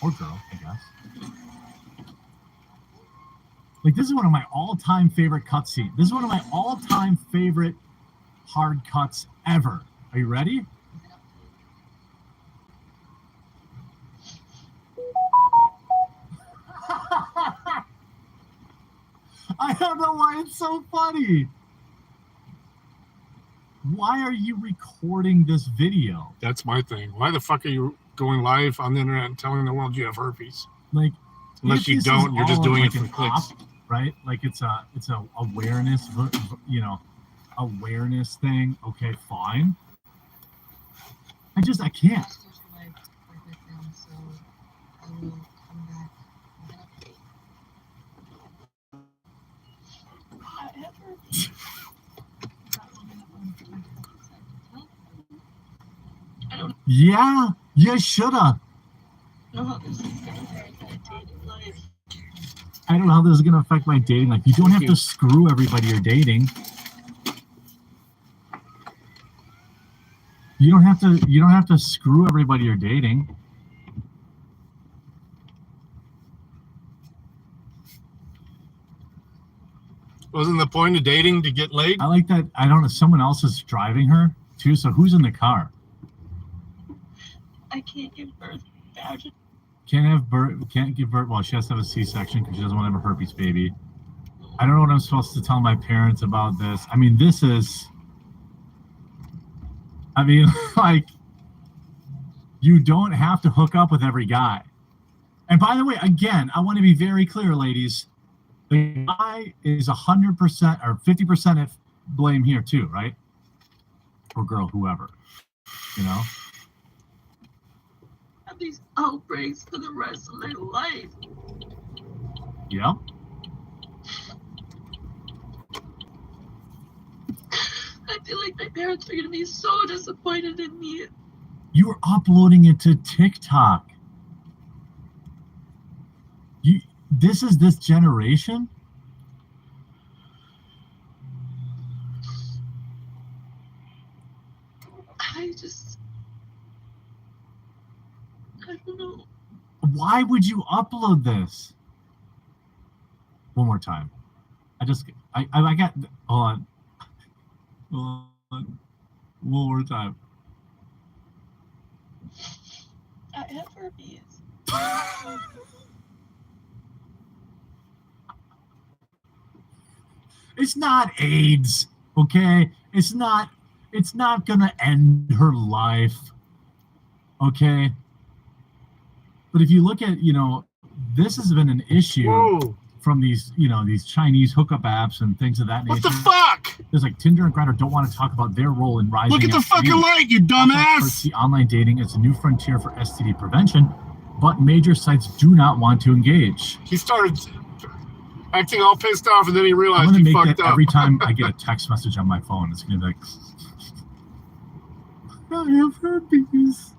Or girl, I guess. Like, this is one of my all-time favorite cutscenes. This is one of my all-time favorite hard cuts ever. Are you ready? I don't know why it's so funny. Why are you recording this video? That's my thing. Why the fuck are you going live on the internet and telling the world you have herpes? Like, Unless you don't, you're just doing it for clicks. Right? Like it's a awareness, awareness thing. Okay, fine. I can't. So I will come back with an update. I have herpes. Yeah, you shoulda. I don't know how this is going to affect my dating life. I don't know how this is gonna affect my dating life. You don't have to screw everybody you're dating. You don't have to screw everybody you're dating. Wasn't the point of dating to get laid? I like that. I don't know. Someone else is driving her too. So who's in the car? I can't give birth. Can't give birth. Well, she has to have a C-section because she doesn't want to have a herpes baby. I don't know what I'm supposed to tell my parents about this. I mean, like, you don't have to hook up with every guy. And by the way, again, I want to be very clear, ladies. The guy is 100% or 50% at blame here too, right? Or girl, whoever, Have these outbreaks for the rest of my life. Yeah. I feel like my parents are going to be so disappointed in me. You were uploading it to TikTok. This is this generation? I don't know. Why would you upload this? One more time. I got, hold on. One more time. I have herpes. It's not AIDS, okay? It's not gonna end her life, okay? But if you look at, this has been an issue from these, these Chinese hookup apps and things of that nature. What the fuck? There's like Tinder and Grindr don't want to talk about their role in rising. Look at the fucking light, you dumbass! See online dating as a new frontier for STD prevention. but major sites do not want to engage. He started acting all pissed off, and then he I'm realized going to he make fucked that up. every time I get a text message on my phone. It's going to be like, I have herpes.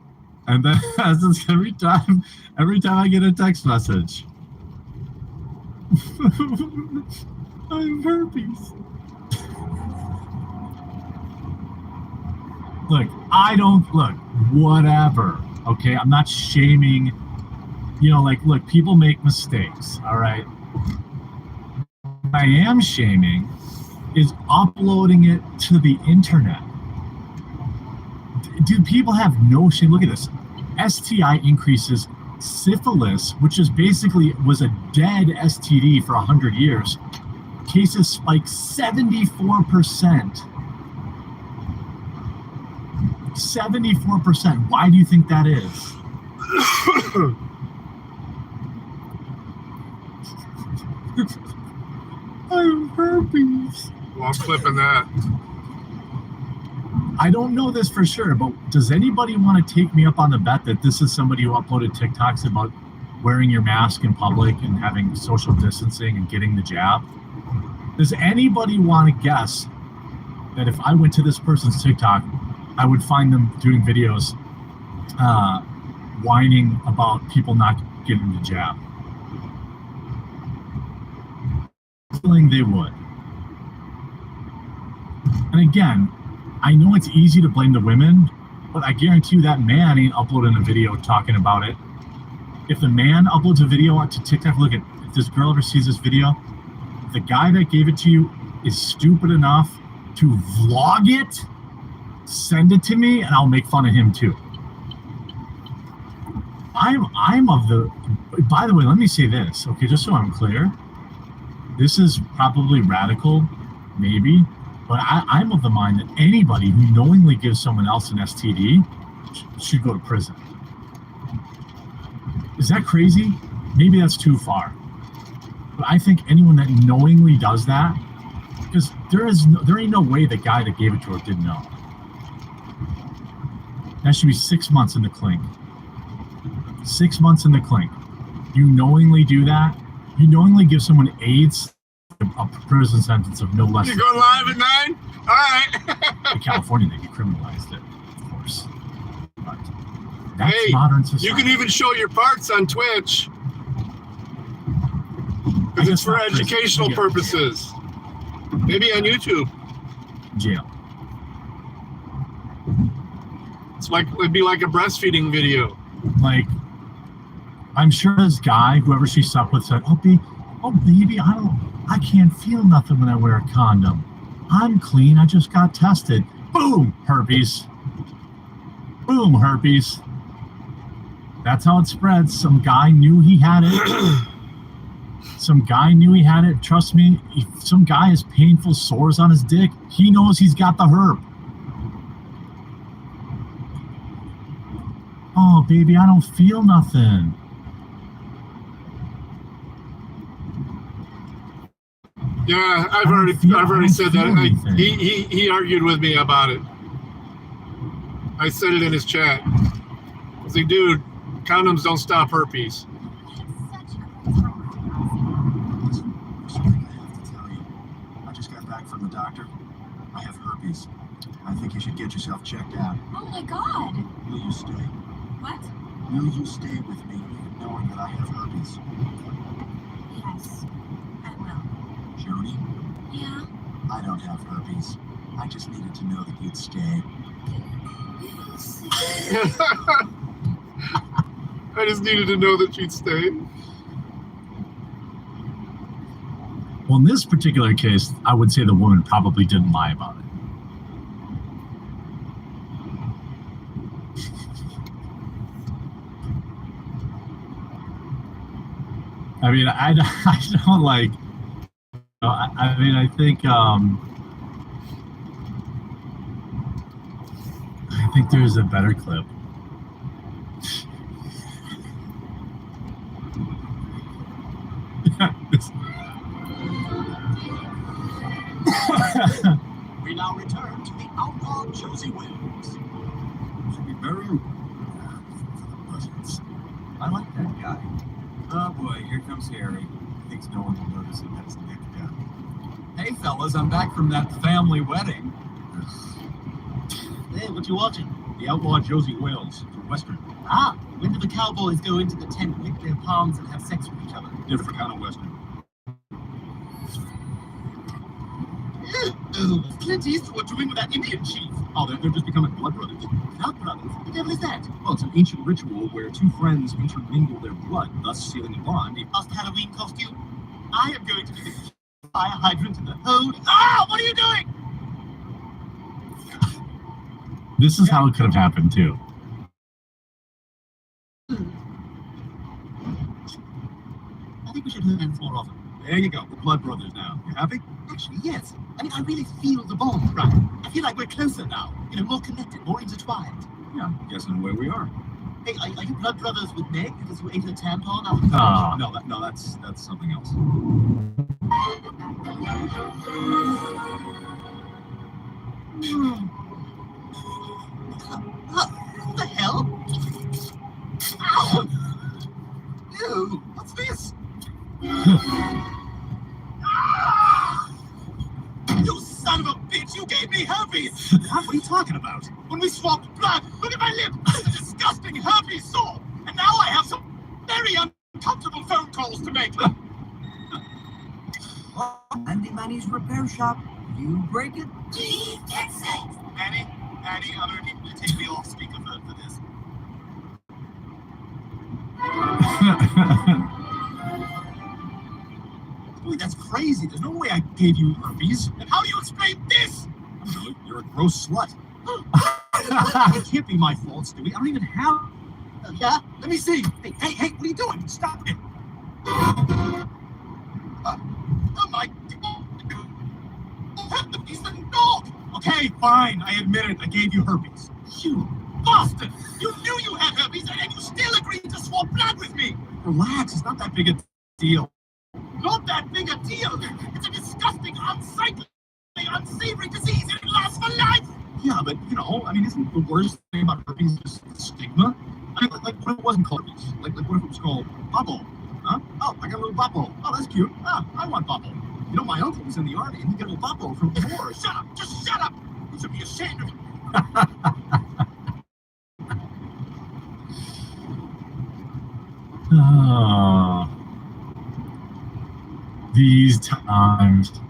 And then every time I get a text message, I have herpes. Look, whatever. Okay, I'm not shaming. Look, people make mistakes. All right. What I am shaming is uploading it to the internet. Do people have no shame? Look at this. STI increases. Syphilis, which was a dead STD for 100 years, cases spike 74%. 74%. Why do you think that is? I have herpes. Well, I'm flipping that. I don't know this for sure, but does anybody want to take me up on the bet that this is somebody who uploaded TikToks about wearing your mask in public and having social distancing and getting the jab? Does anybody want to guess that if I went to this person's TikTok, I would find them doing videos whining about people not getting the jab? Feeling they would. And again, I know it's easy to blame the women, but I guarantee you that man ain't uploading a video talking about it. If the man uploads a video onto TikTok, look at, if this girl ever sees this video, if the guy that gave it to you is stupid enough to vlog it, send it to me and I'll make fun of him too. I'm of the, by the way, let me say this, okay, just so I'm clear. This is probably radical, maybe, but I'm of the mind that anybody who knowingly gives someone else an STD should go to prison. Is that crazy? Maybe that's too far. But I think anyone that knowingly does that, because there ain't no way the guy that gave it to her didn't know. That should be 6 months in the clink. 6 months in the clink. You knowingly do that? You knowingly give someone AIDS, a prison sentence of no less You than... go live at 9? All right. In California, they decriminalized it, of course. But that's Hey, modern society. you can even show your parts on Twitch. I Because guess it's for not prison. educational Yeah. purposes. Maybe on YouTube. Jail. It'd be like a breastfeeding video. Like, I'm sure this guy, whoever she slept with, said, oh baby, I can't feel nothing when I wear a condom. I'm clean, I just got tested. Boom, herpes. Boom, herpes. That's how it spreads. Some guy knew he had it. Some guy knew he had it. Trust me, if some guy has painful sores on his dick, he knows he's got the herp. Oh, baby, I don't feel nothing. Yeah, I've already said that. He argued with me about it. I said it in his chat. I was like, dude, condoms don't stop herpes. I just got back from the doctor. I have herpes. I think you should get yourself checked out. Oh my god. Will you stay? What? Will you stay with me even knowing that I have herpes? Yes, I will. Jody, Yeah. I don't have herpes. I just needed to know that you'd stay. I just needed to know that you'd stay. Well, in this particular case, I would say the woman probably didn't lie about it. I mean, I don't like. I mean, I think there's a better clip. We now return to the outlaw Josie Williams. Should be very presidents. I like that guy. Oh boy, here comes Harry. Thinks no one will notice him has his neck down. Hey fellas, I'm back from that family wedding. Hey, what you watching? The outlaw Josie Wales from Western. Ah, when do the cowboys go into the tent, lick their palms, and have sex with each other? Different kind of Western. What's Clint Eastwood doing with that Indian chief? Oh, they're just becoming blood brothers. Blood brothers? What the devil is that? Well, it's an ancient ritual where two friends intermingle their blood, thus sealing a bond. Last Halloween costume? I am going to be the fire hydrant in the hole. Ah! What are you doing? This is how it could have happened too. I think we should learn more often. There you go. We're blood brothers now. You happy? Actually, yes. I mean, I really feel the bond, right? I feel like we're closer now. You know, more connected, more intertwined. Yeah, I'm guessing where we are. Hey, are you blood brothers with Meg because you ate her tampon? No, that's something else. What the hell? Ow! Ew, what's this? You son of a bitch, you gave me herpes! What are you talking about? When we swapped blood, look at my lip! It's a disgusting herpes sore! And now I have some very uncomfortable phone calls to make. Andy Manny's repair shop. You break it. Please fix it! Annie, I'm gonna need you to take me off speakerphone for this. Boy, that's crazy. There's no way I gave you herpes. And how do you explain this? You're a gross slut. It can't be my fault, Stewie. I don't even have... Yeah? Let me see. Hey, what are you doing? Stop it. Oh my God. He's the dog. Okay, fine. I admit it. I gave you herpes. You bastard. You knew you had herpes and you still agreed to swap blood with me. Relax. It's not that big a deal. Not that big a deal. It's a disgusting, unsightly, unsavory disease and it lasts for life. Yeah, but, isn't the worst thing about herpes just the stigma? I mean, like what if it wasn't called herpes? Like what if it was called bubble? Huh? Oh, I got a little bubble. Oh, that's cute. Ah, I want bubble. You know, my uncle was in the army and he got a little bubble from the war. Shut up. Just shut up. You should be ashamed of it. These times.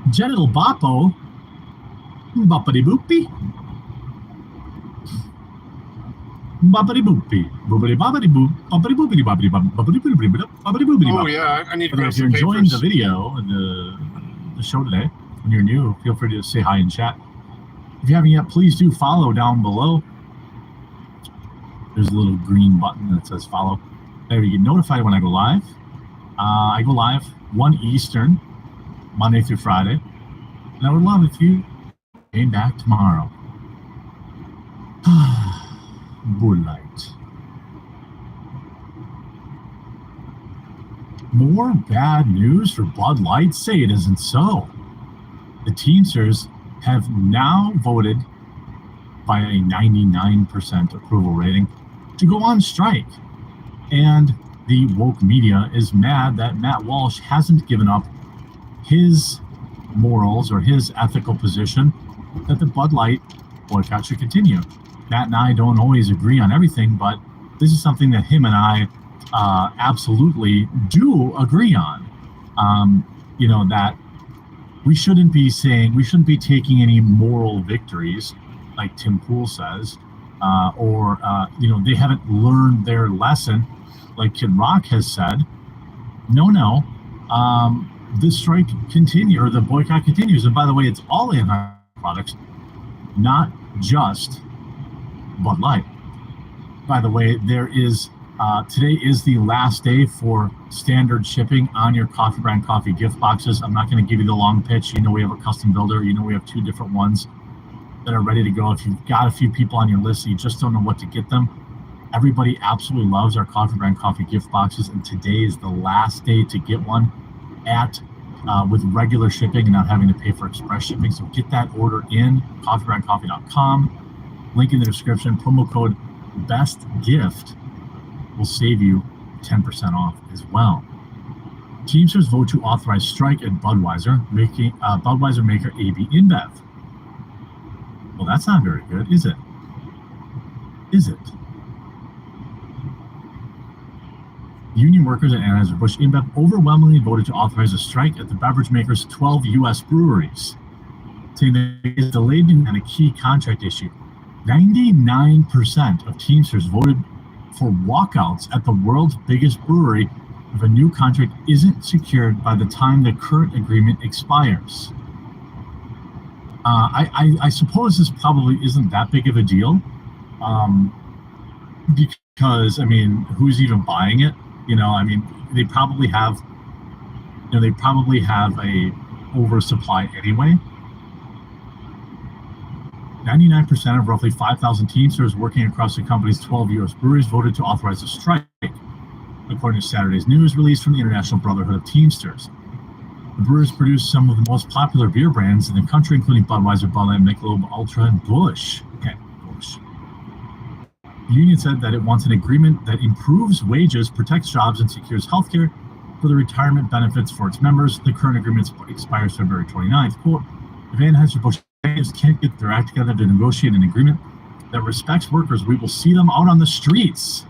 Genital boppo. Boppity boopy. Boppity boopy. Boopity boppity boop. Boppity boopity boppity boppity boopity boppity boopity. Oh yeah, I need to grab If you're some enjoying papers. the video and the show today, when you're new, feel free to say hi in chat. If you haven't yet, please do follow down below. There's a little green button that says follow. There you get notified when I go live. I go live 1 Eastern, Monday through Friday. And I would love if you came back tomorrow. Bull Light. More bad news for Bud Light? Say it isn't so. The Teamsters have now voted by a 99% approval rating to go on strike. And the woke media is mad that Matt Walsh hasn't given up his morals or his ethical position that the Bud Light boycott should continue. Matt and I don't always agree on everything, but this is something that him and I absolutely do agree on. That we shouldn't be taking any moral victories, like Tim Pool says, or they haven't learned their lesson, like Kid Rock has said. No, the strike continue or the boycott continues. And by the way, it's all anti-products, not just Bud Light. By the way, there is today is the last day for standard shipping on your Coffee Brand Coffee gift boxes. I'm not going to give you the long pitch. We have a custom builder. We have 2 different ones that are ready to go. If you've got a few people on your list, you just don't know what to get them, Everybody absolutely loves our Coffee Brand Coffee gift boxes, and today is the last day to get one at with regular shipping and not having to pay for express shipping. So get that order in, coffeebrandcoffee.com. Link in the description. Promo code BESTGIFT will save you 10% off as well. Teamsters vote to authorize strike at Budweiser, making Budweiser maker AB InBev. Well, that's not very good, is it? Is it? Union workers at Anheuser-Busch InBev overwhelmingly voted to authorize a strike at the beverage maker's 12 U.S. breweries, saying that it is delayed and a key contract issue. 99% of Teamsters voted for walkouts at the world's biggest brewery if a new contract isn't secured by the time the current agreement expires. I suppose this probably isn't that big of a deal, because, I mean, who's even buying it? You know, I mean, they probably have a oversupply anyway. 99% of roughly 5,000 Teamsters working across the company's 12 U.S. breweries voted to authorize a strike, according to Saturday's news release from the International Brotherhood of Teamsters. The brewers produce some of the most popular beer brands in the country, including Budweiser, Bud Light, Michelob Ultra, and Busch. Okay, Busch. The union said that it wants an agreement that improves wages, protects jobs, and secures health care for the retirement benefits for its members. The current agreement expires February 29th. Quote, if Anheuser-Busch can't get their act together to negotiate an agreement that respects workers, we will see them out on the streets.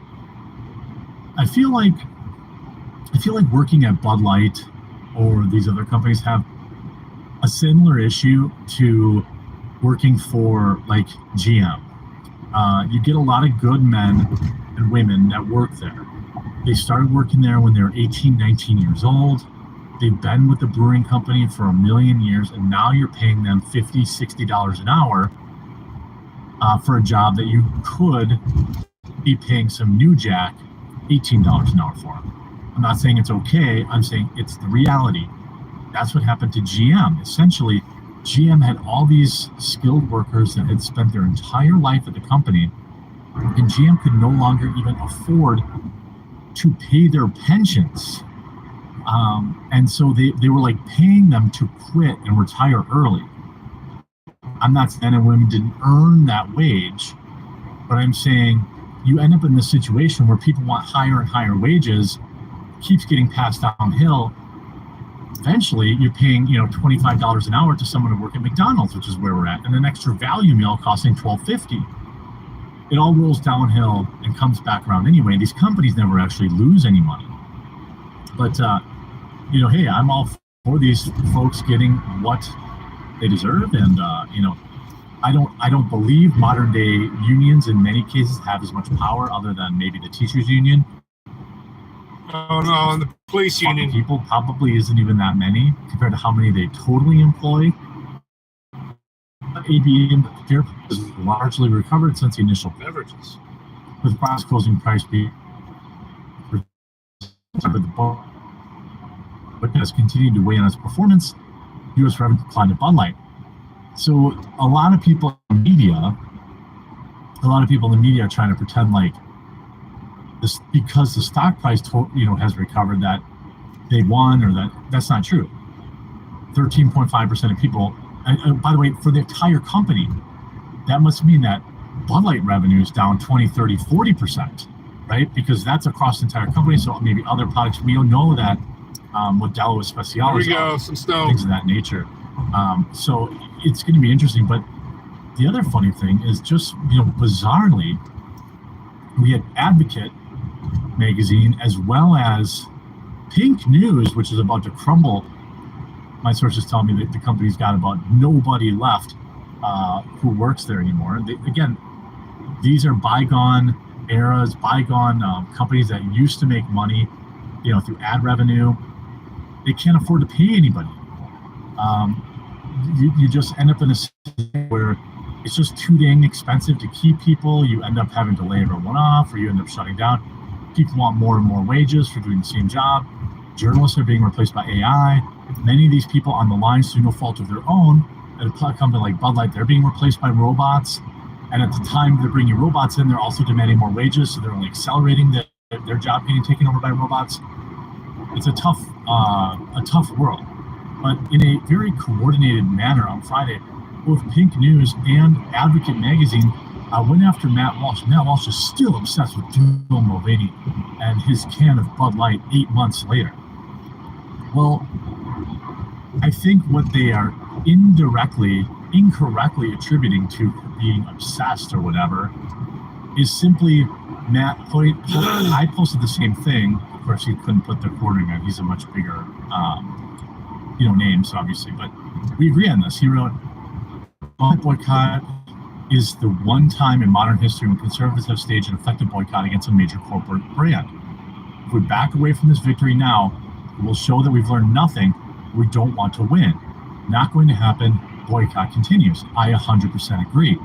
I feel like working at Bud Light or these other companies have a similar issue to working for like GM. You get a lot of good men and women that work there. They started working there when they were 18, 19 years old. They've been with the brewing company for a million years, and now you're paying them $50, $60 an hour for a job that you could be paying some new jack $18 an hour for. I'm not saying it's okay. I'm saying it's the reality. That's what happened to GM. Essentially, GM had all these skilled workers that had spent their entire life at the company, and GM could no longer even afford to pay their pensions. And so they were like paying them to quit and retire early. I'm not saying that women didn't earn that wage, but I'm saying you end up in this situation where people want higher and higher wages, keeps getting passed downhill. Eventually, you're paying, $25 an hour to someone to work at McDonald's, which is where we're at, and an extra value meal costing $12.50. It all rolls downhill and comes back around anyway. These companies never actually lose any money. But, hey, I'm all for these folks getting what they deserve. And, I don't believe modern day unions in many cases have as much power other than maybe the teachers union. Oh, no, and the police union. People probably isn't even that many compared to how many they totally employ. ABM has largely recovered since the initial beverages, with price closing price being but has continued to weigh on its performance. U.S. revenue declined at Bud Light. So a lot of people in the media are trying to pretend like this because the stock price has recovered that they won, or that's not true. 13.5% of people, and by the way, for the entire company, that must mean that Bud Light revenue is down 20, 30, 40%, right? Because that's across the entire company. So maybe other products, we don't know that Modelo Especial, things of that nature. So it's going to be interesting. But the other funny thing is just, bizarrely, we had Advocate magazine as well as Pink News, which is about to crumble. My sources tell me that the company's got about nobody left who works there anymore. Again, these are bygone eras, bygone companies that used to make money, through ad revenue. They can't afford to pay anybody. You just end up in a situation where it's just too dang expensive to keep people. You end up having to lay everyone off, or you end up shutting down. People want more and more wages for doing the same job. Journalists are being replaced by AI. Many of these people on the lines through no fault of their own, at a company like Bud Light, they're being replaced by robots. And at the time they're bringing robots in, they're also demanding more wages, so they're only accelerating their job getting taken over by robots. It's a tough world. But in a very coordinated manner on Friday, both Pink News and Advocate Magazine went after Matt Walsh. Matt Walsh is still obsessed with Joe Mulvaney and his can of Bud Light 8 months later. Well, I think what they are incorrectly attributing to being obsessed or whatever is simply Matt. I posted the same thing. Of course, he couldn't put the quartering on. He's a much bigger, name, so obviously. But we agree on this. He wrote, boycott is the one time in modern history when conservatives have staged an effective boycott against a major corporate brand. If we back away from this victory now, it will show that we've learned nothing. We don't want to win. Not going to happen. Boycott continues. I 100% agree.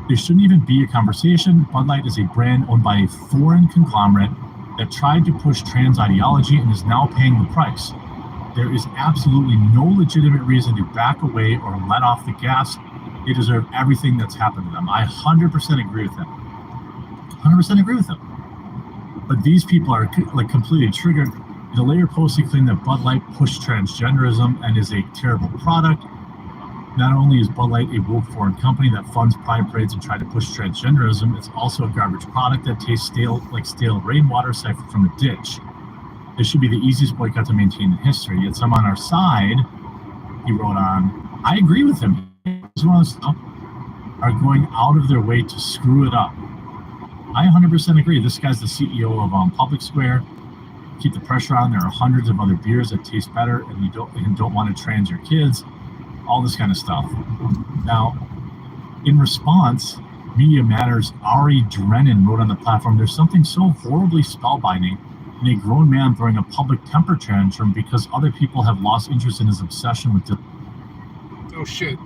There shouldn't even be a conversation. Bud Light is a brand owned by a foreign conglomerate that tried to push trans ideology and is now paying the price. There is absolutely no legitimate reason to back away or let off the gas. They deserve everything that's happened to them. I 100% agree with them. 100% agree with them. But these people are like completely triggered. The later post, he claimed that Bud Light pushed transgenderism and is a terrible product. Not only is Bud Light a woke foreign company that funds pride parades and tried to push transgenderism, it's also a garbage product that tastes stale rainwater siphoned from a ditch. This should be the easiest boycott to maintain in history. Yet some on our side, he wrote on, I agree with him. Are going out of their way to screw it up. I 100% agree. This guy's the CEO of Public Square. Keep the pressure on. There are hundreds of other beers that taste better, and you don't want to trans your kids. All this kind of stuff. Now, in response, Media Matters' Ari Drennan wrote on the platform, there's something so horribly spellbinding in a grown man throwing a public temper tantrum because other people have lost interest in his obsession with oh shit.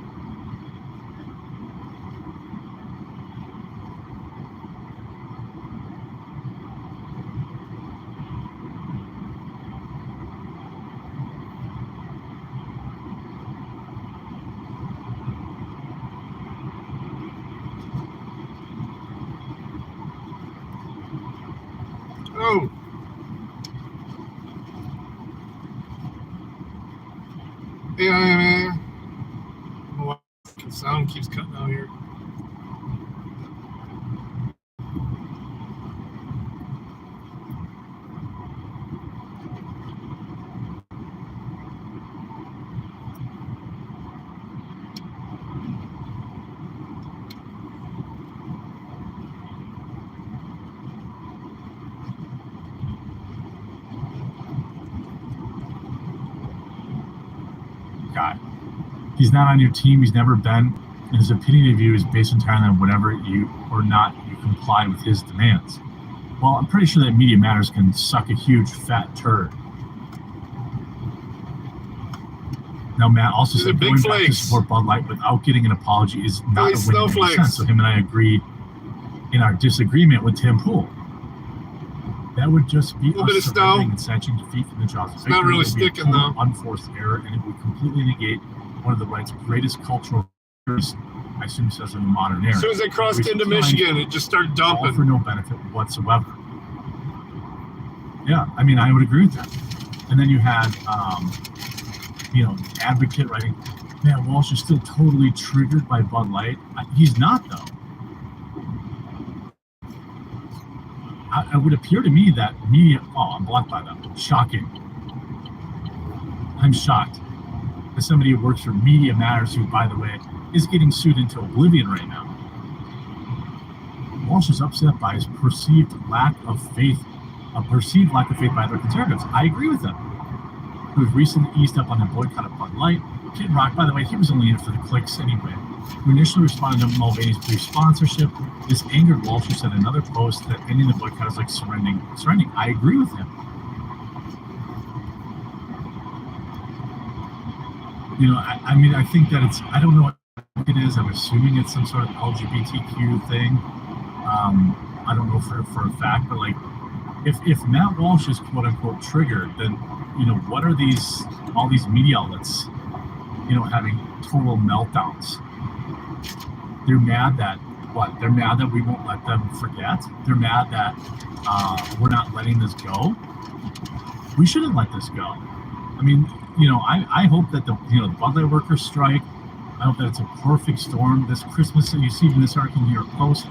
Oh. Yeah, man. Oh, the sound keeps cutting out here. guy. He's not on your team. He's never been. And his opinion of you is based entirely on whatever you or not you comply with his demands. Well, I'm pretty sure that Media Matters can suck a huge fat turd. Now, Matt also said going back to support Bud Light without getting an apology is not a win that makes sense. So him and I agreed in our disagreement with Tim Pool. That would just be us surrendering and snatching defeat from the jaws of victory. Not really sticking though. Unforced error, and it would completely negate one of the right's greatest cultural errors, I assume it says in the modern era. As soon as they crossed into Michigan, it just started dumping. All for no benefit whatsoever. Yeah, I mean, I would agree with that. And then you had, Advocate writing, man, Walsh is still totally triggered by Bud Light. He's not, though. It would appear to me that I'm blocked by them. Shocking. I'm shocked. As somebody who works for Media Matters, who, by the way, is getting sued into oblivion right now. Walsh is upset by his perceived lack of faith by other conservatives. I agree with them. Who have recently eased up on the boycott of Bud Light. Kid Rock, by the way, he was only in for the clicks anyway. Who initially responded to Mulvaney's brief sponsorship. This angered Walsh, who said in another post that ending the boycott is like surrendering. I agree with him. I think that I don't know what it is. I'm assuming it's some sort of LGBTQ thing. I don't know for a fact, but like, if Matt Walsh is quote unquote triggered, then what are all these media outlets, having total meltdowns? They're mad that what? They're mad that we won't let them forget. They're mad that we're not letting this go. We shouldn't let this go. I mean, I hope that the Bud Light workers strike. I hope that it's a perfect storm this Christmas. And you see in this article in New York Post,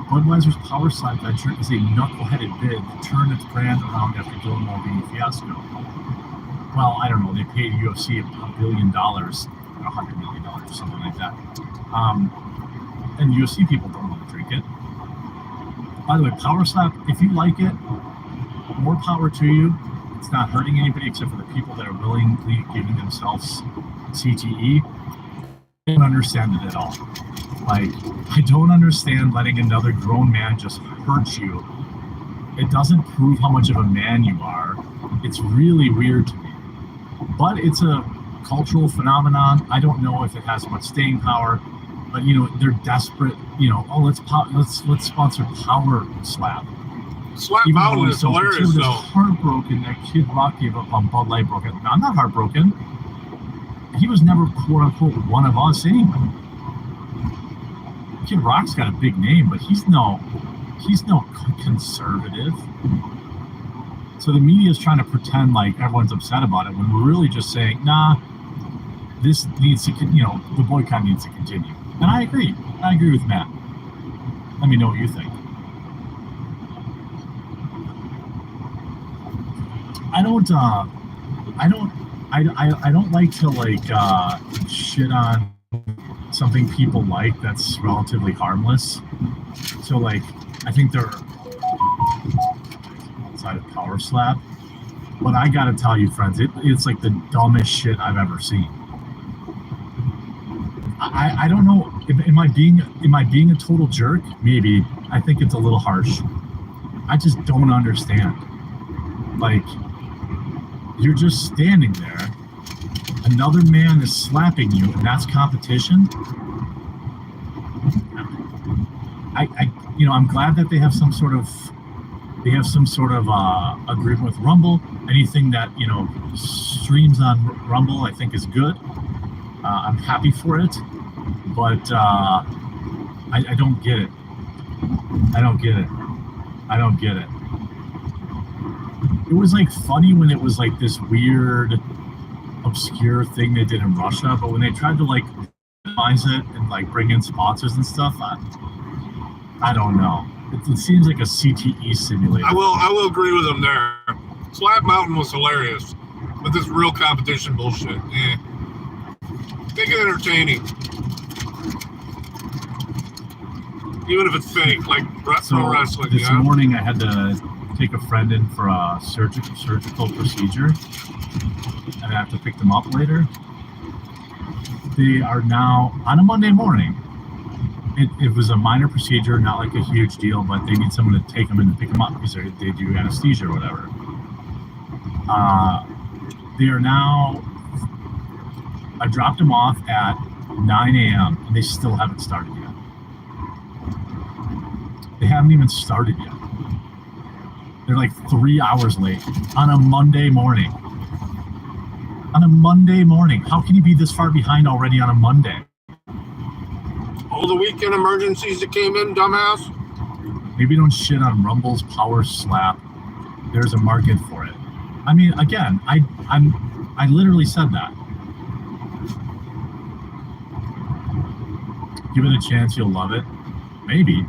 Budweiser's Power Slap venture is a knuckleheaded bid to turn its brand around after Dylan Mulvaney fiasco. Well, I don't know. They paid UFC $1 billion, $100 million, something like that. And UFC people don't want to drink it. By the way, Power Slap, if you like it, more power to you. It's not hurting anybody except for the people that are willingly giving themselves CTE. I don't understand it at all. Like, I don't understand letting another grown man just hurt you. It doesn't prove how much of a man you are. It's really weird to me. But it's a cultural phenomenon. I don't know if it has much staying power. But they're desperate. Let's sponsor Power Slap. Slap Mountain is hilarious, though. Heartbroken that Kid Rock gave up on Bud Light. Broken. I'm not heartbroken. He was never quote unquote one of us anyway. Kid Rock's got a big name, but he's no conservative. So the media is trying to pretend like everyone's upset about it when we're really just saying, nah, this needs to, the boycott needs to continue. And I agree. I agree with Matt. Let me know what you think. I don't like to shit on something people like that's relatively harmless. So I think they're outside of Power Slap. But I gotta tell you, friends, it's like the dumbest shit I've ever seen. I don't know. Am I being a total jerk? Maybe. I think it's a little harsh. I just don't understand. You're just standing there. Another man is slapping you, and that's competition. I'm glad that they have some sort of agreement with Rumble. Anything that streams on Rumble, I think, is good. I'm happy for it, but I don't get it. I don't get it. It was funny when it was this weird, obscure thing they did in Russia, but when they tried to minimize it and bring in sponsors and stuff, I don't know. It seems like a CTE simulator. I will agree with them there. Slap Mountain was hilarious, but this real competition bullshit, make it entertaining, even if it's fake, like pro wrestling. This morning I had to take a friend in for a surgical procedure, and I have to pick them up later. They are now on a Monday morning. It was a minor procedure, not a huge deal, but they need someone to take them in and pick them up because they do anesthesia or whatever. They are now. I dropped them off at 9 a.m. and they still haven't started yet. They haven't even started yet. They're 3 hours late on a Monday morning. How can you be this far behind already on a Monday? All the weekend emergencies that came in, dumbass. Maybe don't shit on Rumble's Power Slap. There's a market for it. I mean, again, I literally said that. Give it a chance, you'll love it. Maybe.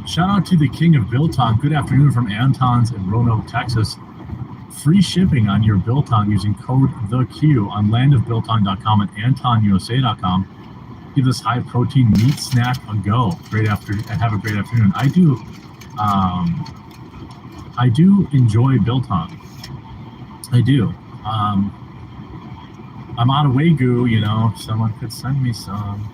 Shout out to the king of Biltong. Good afternoon from Anton's in Roanoke, Texas. Free shipping on your Biltong using code THEQ on landofbiltong.com and antonusa.com. Give this high protein meat snack a go. Have a great afternoon. I do enjoy Biltong. I do. I'm out of Wagyu, someone could send me some.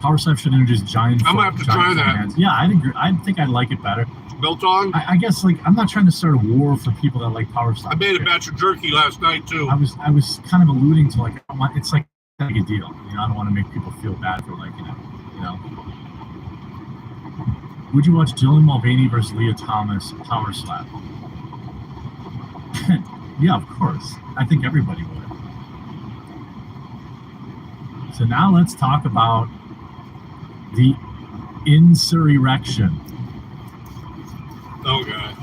Power Slap should introduce giant. I'm gonna have to try that. Hands. Yeah, I'd agree. I think I'd like it better. Biltong? I guess I'm not trying to start a war for people that like Power Slap. I made a batch of jerky last night too. I was kind of alluding to it's not a big deal. I don't want to make people feel bad for liking it. Would you watch Dylan Mulvaney versus Leah Thomas Power Slap? Yeah, of course. I think everybody would. So now let's talk about the insurrection. Oh, God.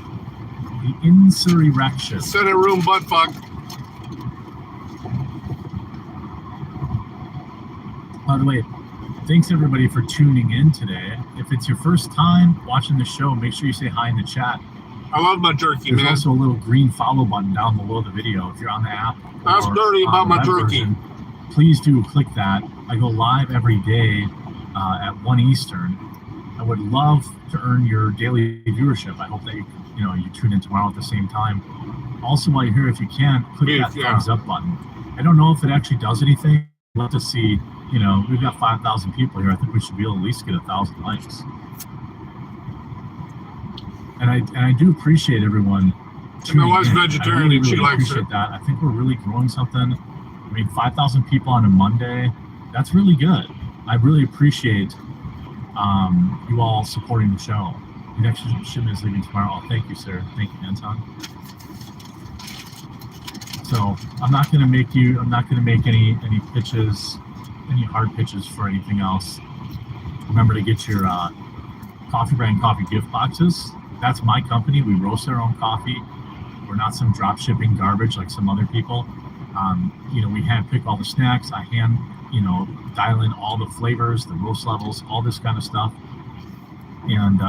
The insurrection. Senate room butt fuck. By the way, thanks everybody for tuning in today. If it's your first time watching the show, make sure you say hi in the chat. I love my jerky, There's man. also a little green follow button down below the video if you're on the app. That's dirty about my jerky. Version, please do click that. I go live every day at 1 Eastern. I would love to earn your daily viewership. I hope that you tune in tomorrow at the same time. Also, while you're here, if you can, click that thumbs up button. I don't know if it actually does anything. I'd love to see, we've got 5,000 people here. I think we should be able to at least get 1,000 likes. And I do appreciate everyone tuning in. My wife's vegetarian and she likes appreciate it. that. I think we're really growing something. I mean, 5,000 people on a Monday, that's really good. I really appreciate you all supporting the show. The next shipment is leaving tomorrow. Oh, thank you, sir. Thank you, Anton. So I'm not going to make any pitches, any hard pitches for anything else. Remember to get your Coffee Brand coffee gift boxes. That's my company. We roast our own coffee. We're not some drop shipping garbage like some other people. We hand pick all the snacks. I hand, dial in all the flavors, the roast levels, all this kind of stuff. And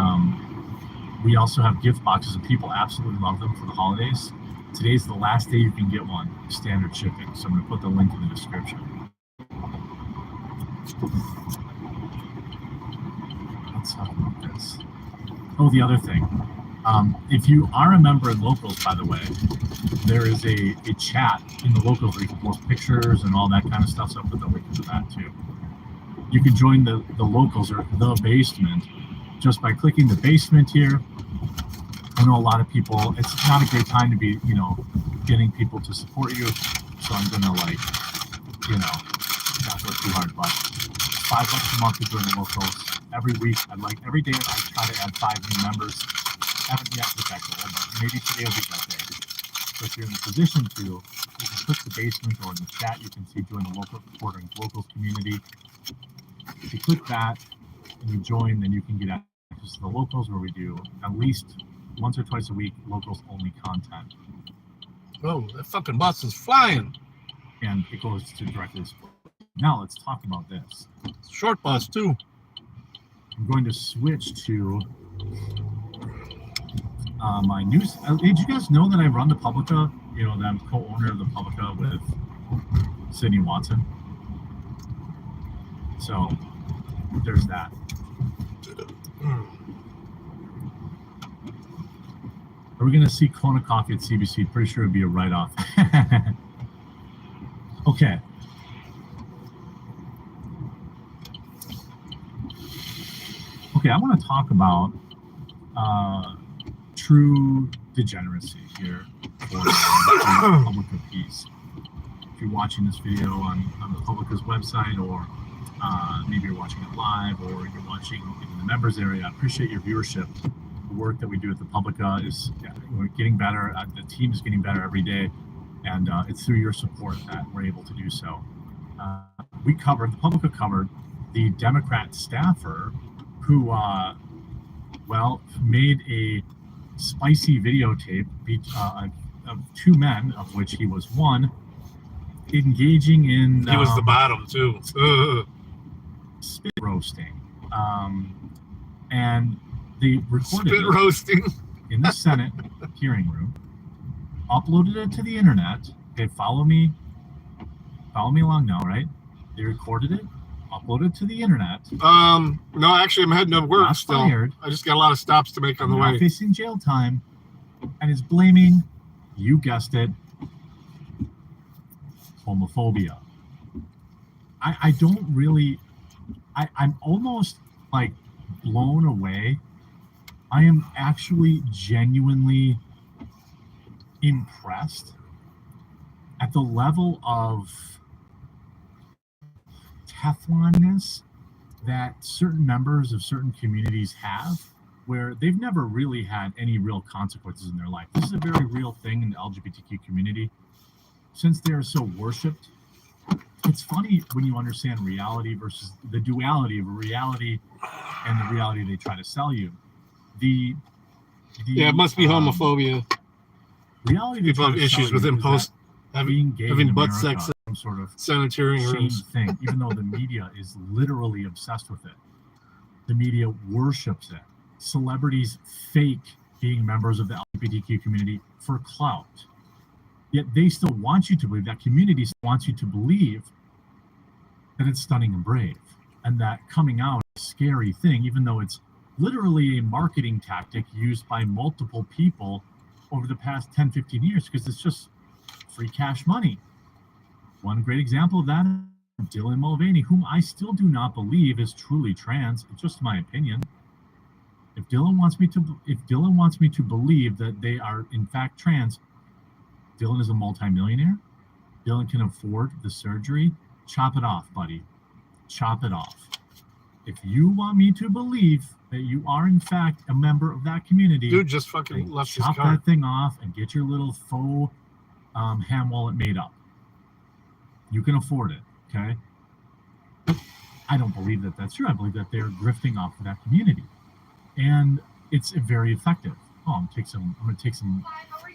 we also have gift boxes, and people absolutely love them for the holidays. Today's the last day you can get one, standard shipping. So I'm going to put the link in the description. Let's talk about this. Oh, the other thing. If you are a member in Locals, by the way, there is a chat in the Locals where you can post pictures and all that kind of stuff. So I'll put the link to that too. You can join the Locals or the basement just by clicking the basement here. I know a lot of people, it's not a great time to be, getting people to support you. So I'm going to not go too hard, but $5 a month to join the Locals. Every week, every day I try to add 5 new members. I haven't yet hit that goal, but maybe today will be that day. So if you're in a position to, you can click the basement or in the chat, you can see join the Locals community. If you click that and you join, then you can get access to the Locals where we do at least once or twice a week, Locals only content. Oh, that fucking bus is flying. And it goes to directly to support. Now let's talk about this. Short bus too. I'm going to switch to my news. Did you guys know that I run the Publica? That I'm co-owner of the Publica with Sydney Watson. So there's that. Are we going to see Kona Coffee at CBC? Pretty sure it'd be a write-off. Okay. Okay, I want to talk about true degeneracy here for the Publica piece. If you're watching this video on the Publica's website, or maybe you're watching it live, or you're watching in the members area, I appreciate your viewership. The work that we do at the Publica is we're getting better. The team is getting better every day, and it's through your support that we're able to do so. The Publica covered the Democrat staffer who, made a spicy videotape of 2 men, of which he was one, engaging in... He was the bottom, too. Spit roasting. And they recorded spit roasting in the Senate hearing room, uploaded it to the internet. Okay, follow me along now, right? They recorded it, uploaded to the internet. No, actually, I'm heading to work Not still. fired. I just got a lot of stops to make on the Now way. facing jail time, and is blaming, you guessed it, homophobia. I don't really. I'm almost like blown away. I am actually genuinely impressed at the level of Teflonness that certain members of certain communities have, where they've never really had any real consequences in their life. This is a very real thing in the LGBTQ community. Since they are so worshipped it's funny when you understand reality versus the duality of reality and the reality they try to sell you. Yeah, it must be homophobia. Reality people have issues with having butt sex in some sort of sanitary rooms thing, even though the media is literally obsessed with it. The media worships it. Celebrities fake being members of the LGBTQ community for clout. Yet they still want you to believe, that community still wants you to believe that it's stunning and brave, and that coming out is a scary thing, even though it's literally a marketing tactic used by multiple people over the past 10, 15 years, because it's just free cash money. One great example of that is Dylan Mulvaney, whom I still do not believe is truly trans. It's just my opinion. If Dylan wants me to believe that they are in fact trans, Dylan is a multimillionaire. Dylan can afford the surgery. Chop it off, buddy. Chop it off. If you want me to believe that you are in fact a member of that community, dude just fucking left his car. car. Chop that thing off and get your little faux ham wallet made up. You can afford it, okay? I don't believe that that's true. I believe that they're grifting off of that community, and it's very effective. Oh, I'm gonna take some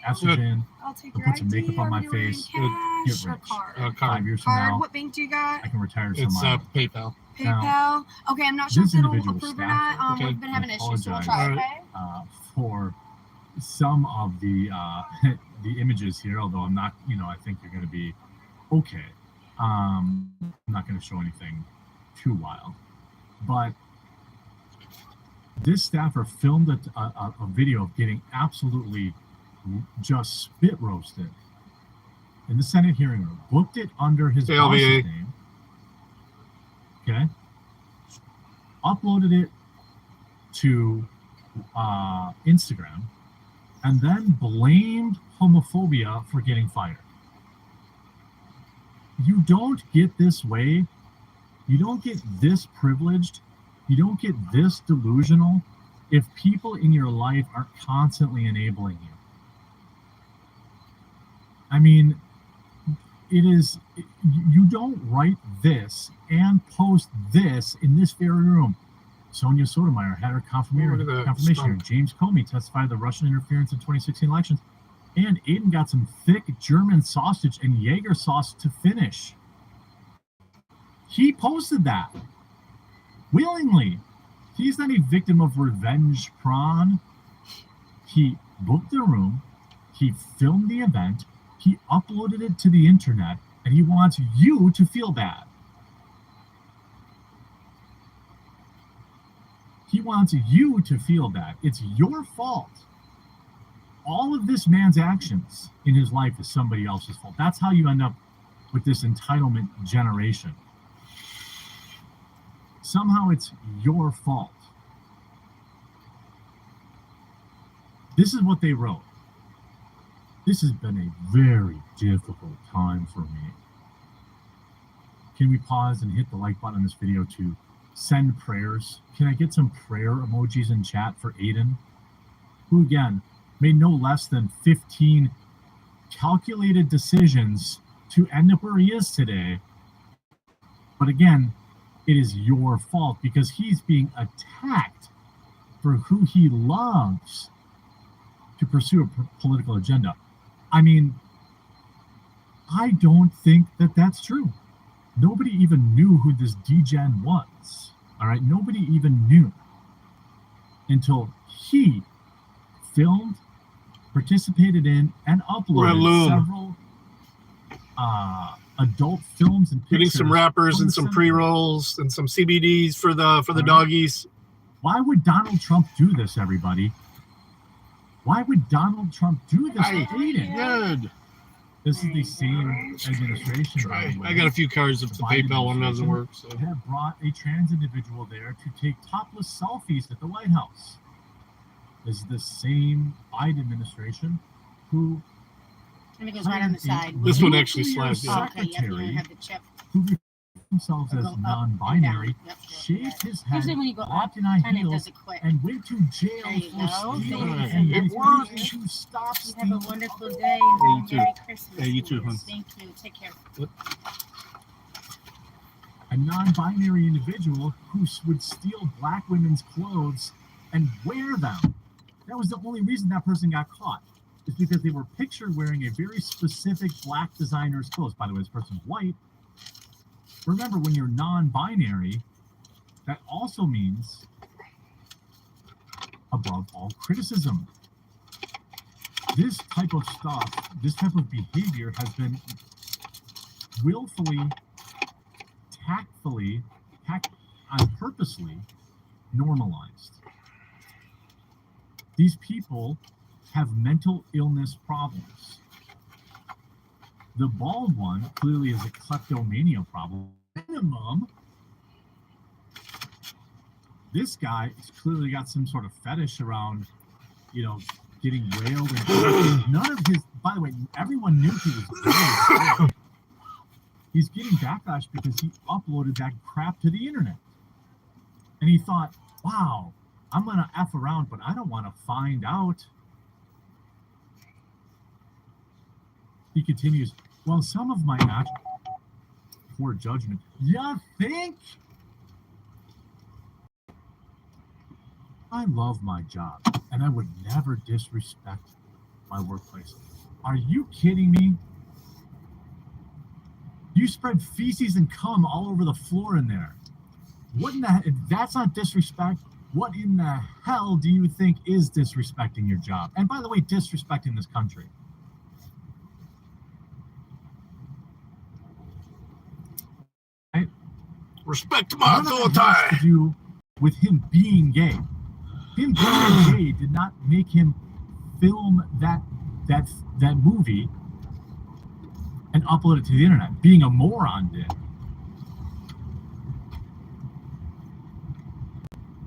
estrogen. I'll take I'll your put some ID. makeup on my face. Cash Get or rich. card? 5 years from now, What bank do you got? I can retire to It's some PayPal. PayPal. Now, Okay, I'm not sure if this it'll individual approve or staff, not. okay, We've been having I issues, so we'll apologize. try. Okay. For some of the the images here, although I'm not, I think you're going to be okay. I'm not going to show anything too wild, but this staffer filmed a video of getting absolutely just spit roasted in the Senate hearing room, booked it under his boss's name, okay, uploaded it to Instagram, and then blamed homophobia for getting fired. You don't get this way. You don't get this privileged. You don't get this delusional if people in your life are constantly enabling you. I mean, you don't write this and post this in this very room. Sonia Sotomayor had her confirmation hearing. James Comey testified the Russian interference in 2016 elections. And Aiden got some thick German sausage and Jaeger sauce to finish. He posted that willingly. He's not a victim of revenge porn. He booked the room. He filmed the event. He uploaded it to the internet, and he wants you to feel bad. He wants you to feel bad. It's your fault. All of this man's actions in his life is somebody else's fault. That's how you end up with this entitlement generation. Somehow it's your fault. This is what they wrote. This has been a very difficult time for me. Can we pause and hit the like button on this video to send prayers? Can I get some prayer emojis in chat for Aiden, who again made no less than 15 calculated decisions to end up where he is today. But again, it is your fault because he's being attacked for who he loves to pursue a political agenda. I mean, I don't think that that's true. Nobody even knew who this degen was. All right, nobody even knew until he filmed, participated in, and uploaded several adult films and pictures. Getting some wrappers and some pre-rolls and some CBDs for the doggies. Why would Donald Trump do this, everybody? Why would Donald Trump do this? Good. This is the same administration. I got a few cards if the PayPal one doesn't work. So. Have brought a trans individual there to take topless selfies at the White House. This is the same Biden administration who. And it goes right on the side. This one actually slides. Secretary who themselves as non-binary, shaved his head, usually when you go walked up, in high kind of heels, does it quick. and went to jail for stealing and It refusing worked. to stop You stealing. have a wonderful day you and too. Merry Christmas. Yeah, you too, hon. Thank you. Take care. Yep. a non-binary individual who would steal black women's clothes and wear them. That was the only reason that person got caught. It's because they were pictured wearing a very specific black designer's clothes. By the way, this person's white. Remember, when you're non-binary, that also means above all criticism. This type of stuff, this type of behavior has been willfully, tactfully, and purposely normalized. These people have mental illness problems. The bald one clearly is a kleptomania problem. Minimum. This guy has clearly got some sort of fetish around, getting railed. And none of his, by the way, everyone knew he was gay. He's getting backlash because he uploaded that crap to the internet. And he thought, wow, I'm going to F around, but I don't want to find out. He continues, well, some of my actions, poor judgment. You think? I love my job, and I would never disrespect my workplace. Are you kidding me? You spread feces and cum all over the floor in there. What in the, if that's not disrespect, what in the hell do you think is disrespecting your job? And by the way, disrespecting this country. Right? Respect my authority. Has to do with him being gay. Him being gay did not make him film that movie and upload it to the internet. Being a moron did.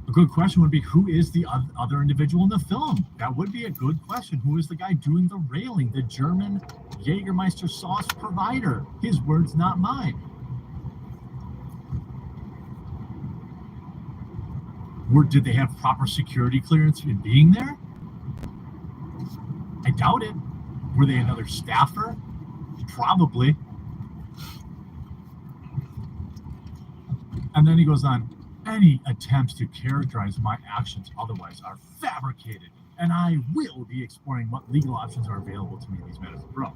A good question would be, who is the other individual in the film? That would be a good question. Who is the guy doing the railing? The German Jägermeister sauce provider. His words, not mine. Did they have proper security clearance in being there? I doubt it. Were they another staffer? Probably. And then he goes on, any attempts to characterize my actions otherwise are fabricated, and I will be exploring what legal options are available to me in these matters. Bro,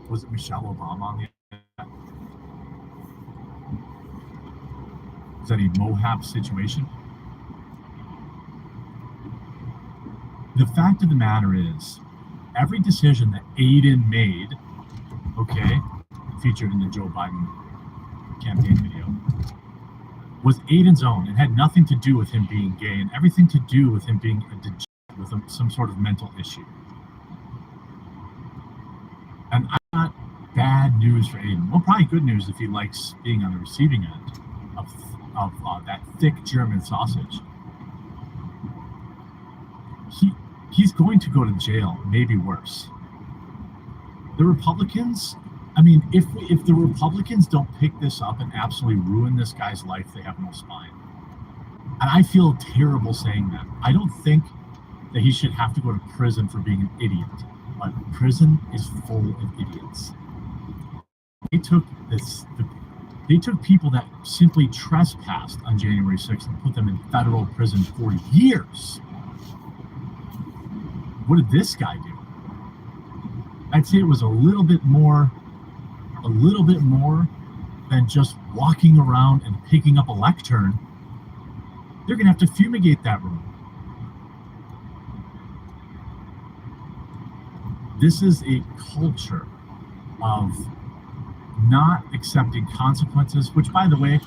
was it Michelle Obama on the internet? Is that a Mohab situation? The fact of the matter is, every decision that Aiden made, featured in the Joe Biden campaign video, was Aiden's own. It had nothing to do with him being gay and everything to do with him being a degenerate with some sort of mental issue. And I got bad news for Aiden. Well, probably good news if he likes being on the receiving end of that thick German sausage. He's going to go to jail, maybe worse. The Republicans, if the Republicans don't pick this up and absolutely ruin this guy's life, they have no spine. And I feel terrible saying that. I don't think that he should have to go to prison for being an idiot, but prison is full of idiots. They took people that simply trespassed on January 6th and put them in federal prison for years. What did this guy do? I'd say it was a little bit more than just walking around and picking up a lectern. They're going to have to fumigate that room. This is a culture of not accepting consequences, which, by the way,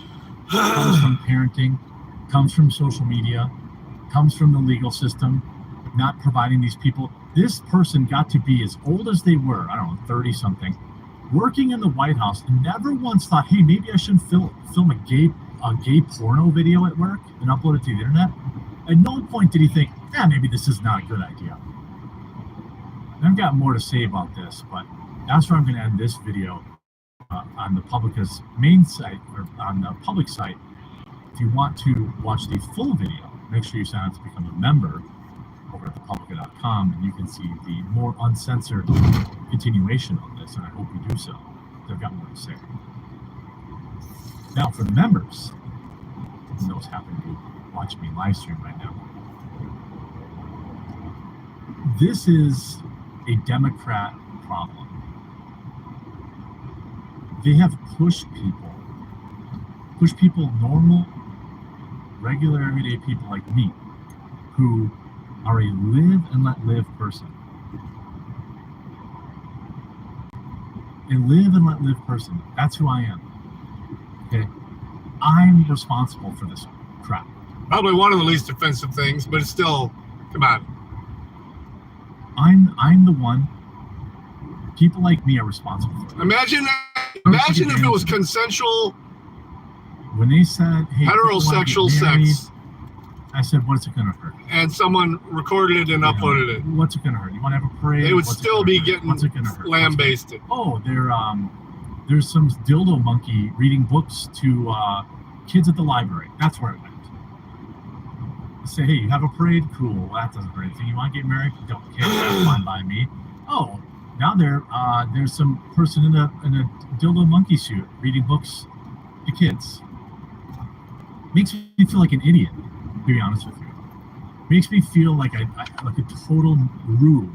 comes from parenting, comes from social media, comes from the legal system, not providing these people. This person got to be as old as they were, 30-something, working in the White House, and never once thought, hey, maybe I should film a gay porno video at work and upload it to the internet. At no point did he think, maybe this is not a good idea. And I've got more to say about this, but that's where I'm going to end this video on the Publica's main site, or on the public site. If you want to watch the full video, make sure you sign up to become a member over at thepublica.com, and you can see the more uncensored continuation of this, and I hope you do so. I've got more to say. Now, for the members, and those happen to be watching me live stream right now, this is a Democrat problem. They have pushed people, normal, regular, everyday people like me, who are a live and let live person. A live and let live person. That's who I am. Okay? I'm responsible for this crap. Probably one of the least offensive things, but it's still, come on. I'm the one. People like me are responsible for it. Imagine if it was consensual. When they said, hey, heterosexual sex. I said, what's it going to hurt? And someone recorded it and uploaded it. What's it going to hurt? You want to have a parade? They would still be getting lambasted. Oh, there's some dildo monkey reading books to kids at the library. That's where it went. Say, hey, you have a parade? Cool. Well, that doesn't hurt anything. You want to get married? Don't care. That's fine by me. Oh, now there's some person in a dildo monkey suit reading books to kids. Makes me feel like an idiot, to be honest with you. Makes me feel like like a total rube.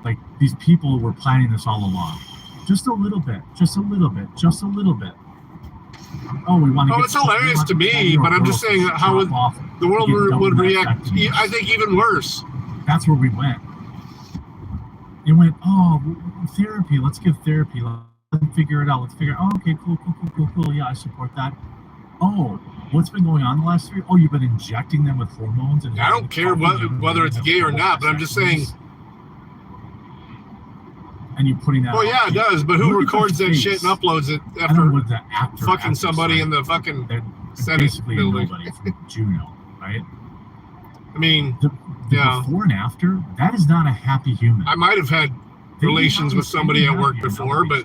Like these people were planning this all along. Just a little bit. Oh, we want to. Oh, it's hilarious to me, but I'm just saying how the world would react. I think even worse. That's where we went. It went. Oh, therapy. Let's give therapy. Let's figure it out. Oh, okay, cool. Yeah, I support that. Oh, what's been going on the last 3 years? Oh, you've been injecting them with hormones. And I don't care whether it's gay or not, but I'm just saying. And you're putting that. Well, yeah, it does. But who records that shit and uploads it after fucking somebody in the fucking Senate building? Nobody from Juno, right? I mean, the before and after, that is not a happy human. I might have had relations with somebody at work before, but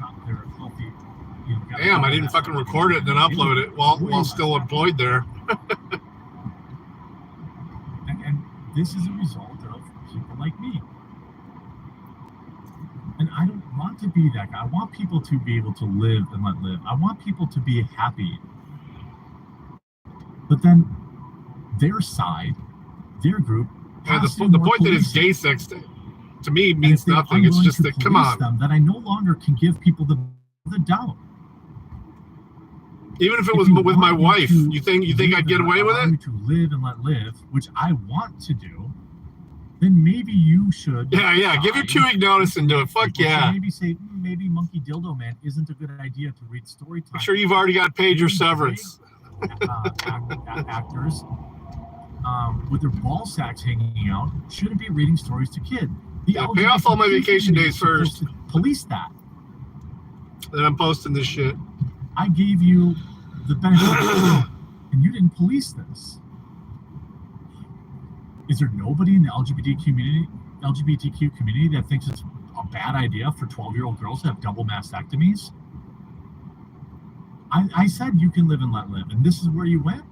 damn, I didn't fucking record it and then upload it while still employed there. and this is a result of people like me. And I don't want to be that guy. I want people to be able to live and let live. I want people to be happy. But then their side, their group. Yeah, the point that it's gay sex to me means nothing. It's just that, come on. That I no longer can give people the doubt. Even if it was with my wife, you think I'd get away with it? To live and let live, which I want to do, then maybe you should. Yeah. Give your 2 week notice and do it. Fuck yeah. Maybe Monkey Dildo Man isn't a good idea to read story time. I'm sure you've already got paid your severance. Actors with their ball sacks hanging out shouldn't be reading stories to kids. Pay off all my vacation days first. Police that. Then I'm posting this shit. I gave you the benefit and you didn't police this. Is there nobody in the LGBTQ community that thinks it's a bad idea for 12-year-old girls to have double mastectomies? I said you can live and let live, and this is where you went.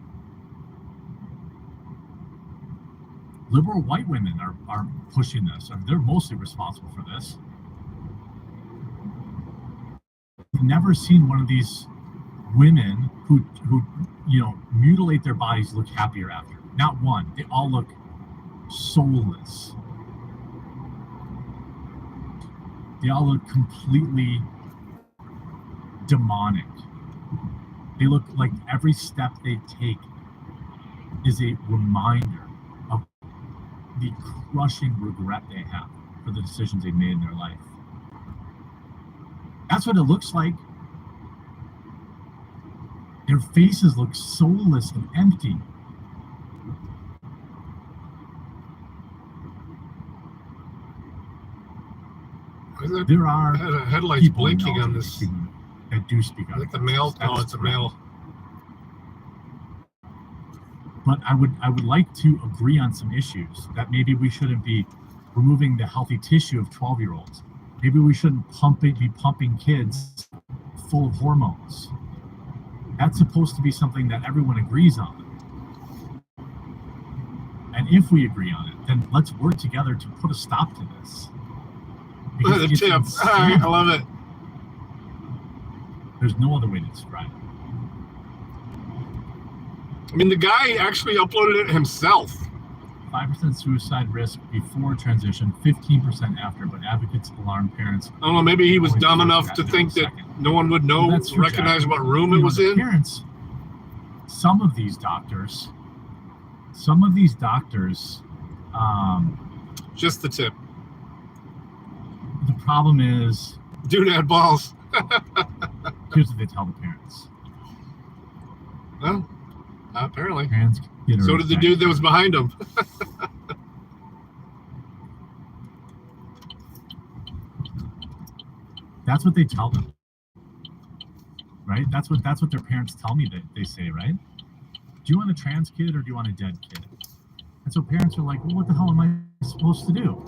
Liberal white women are pushing this. I mean, they're mostly responsible for this. I've never seen one of these women who mutilate their bodies look happier after. Not one. They all look soulless. They all look completely demonic. They look like every step they take is a reminder of the crushing regret they have for the decisions they made in their life. That's what it looks like. Their faces look soulless and empty. There are headlights blinking on this. That do speak out. I think the male. Oh, it's a male. But I would like to agree on some issues that maybe we shouldn't be removing the healthy tissue of 12-year-olds. Maybe we shouldn't be pumping kids full of hormones. That's supposed to be something that everyone agrees on. And if we agree on it, then let's work together to put a stop to this. The tip. I love it. There's no other way to describe it. I mean, the guy actually uploaded it himself. 5% suicide risk before transition, 15% after, but advocates alarm parents. I don't know, maybe he was dumb enough to think that no one would know, recognize what room it was in. Parents, some of these doctors, just the tip. The problem is, dude had balls. Here's what they tell the parents. Well, apparently. Parents so did the dude that was behind him. That's what they tell them, right? That's what their parents tell me that they say, right? Do you want a trans kid or do you want a dead kid? And so parents are like, well, what the hell am I supposed to do,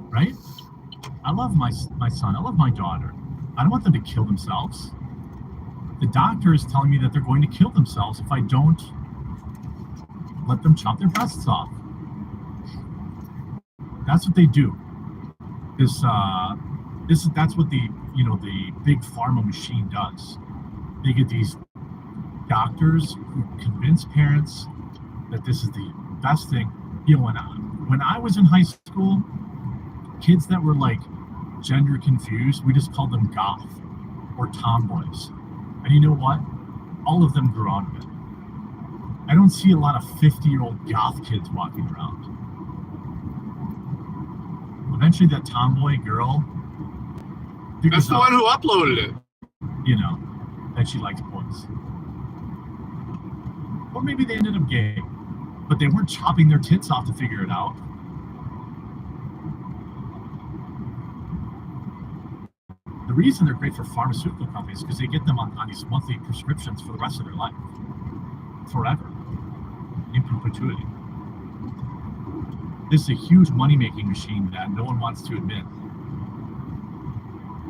right? I love my son. I love my daughter. I don't want them to kill themselves. The doctor is telling me that they're going to kill themselves if I don't let them chop their breasts off. That's what they do. That's what the big pharma machine does. They get these doctors who convince parents that this is the best thing. You know, when I was in high school, kids that were like gender confused, we just called them goth or tomboys. And you know what? All of them grew out of it. I don't see a lot of 50-year-old goth kids walking around. Eventually that tomboy girl, that's the one who uploaded it. You know, that she likes boys. Or maybe they ended up gay, but they weren't chopping their tits off to figure it out. The reason they're great for pharmaceutical companies is because they get them on these monthly prescriptions for the rest of their life. Forever. In perpetuity. This is a huge money-making machine that no one wants to admit.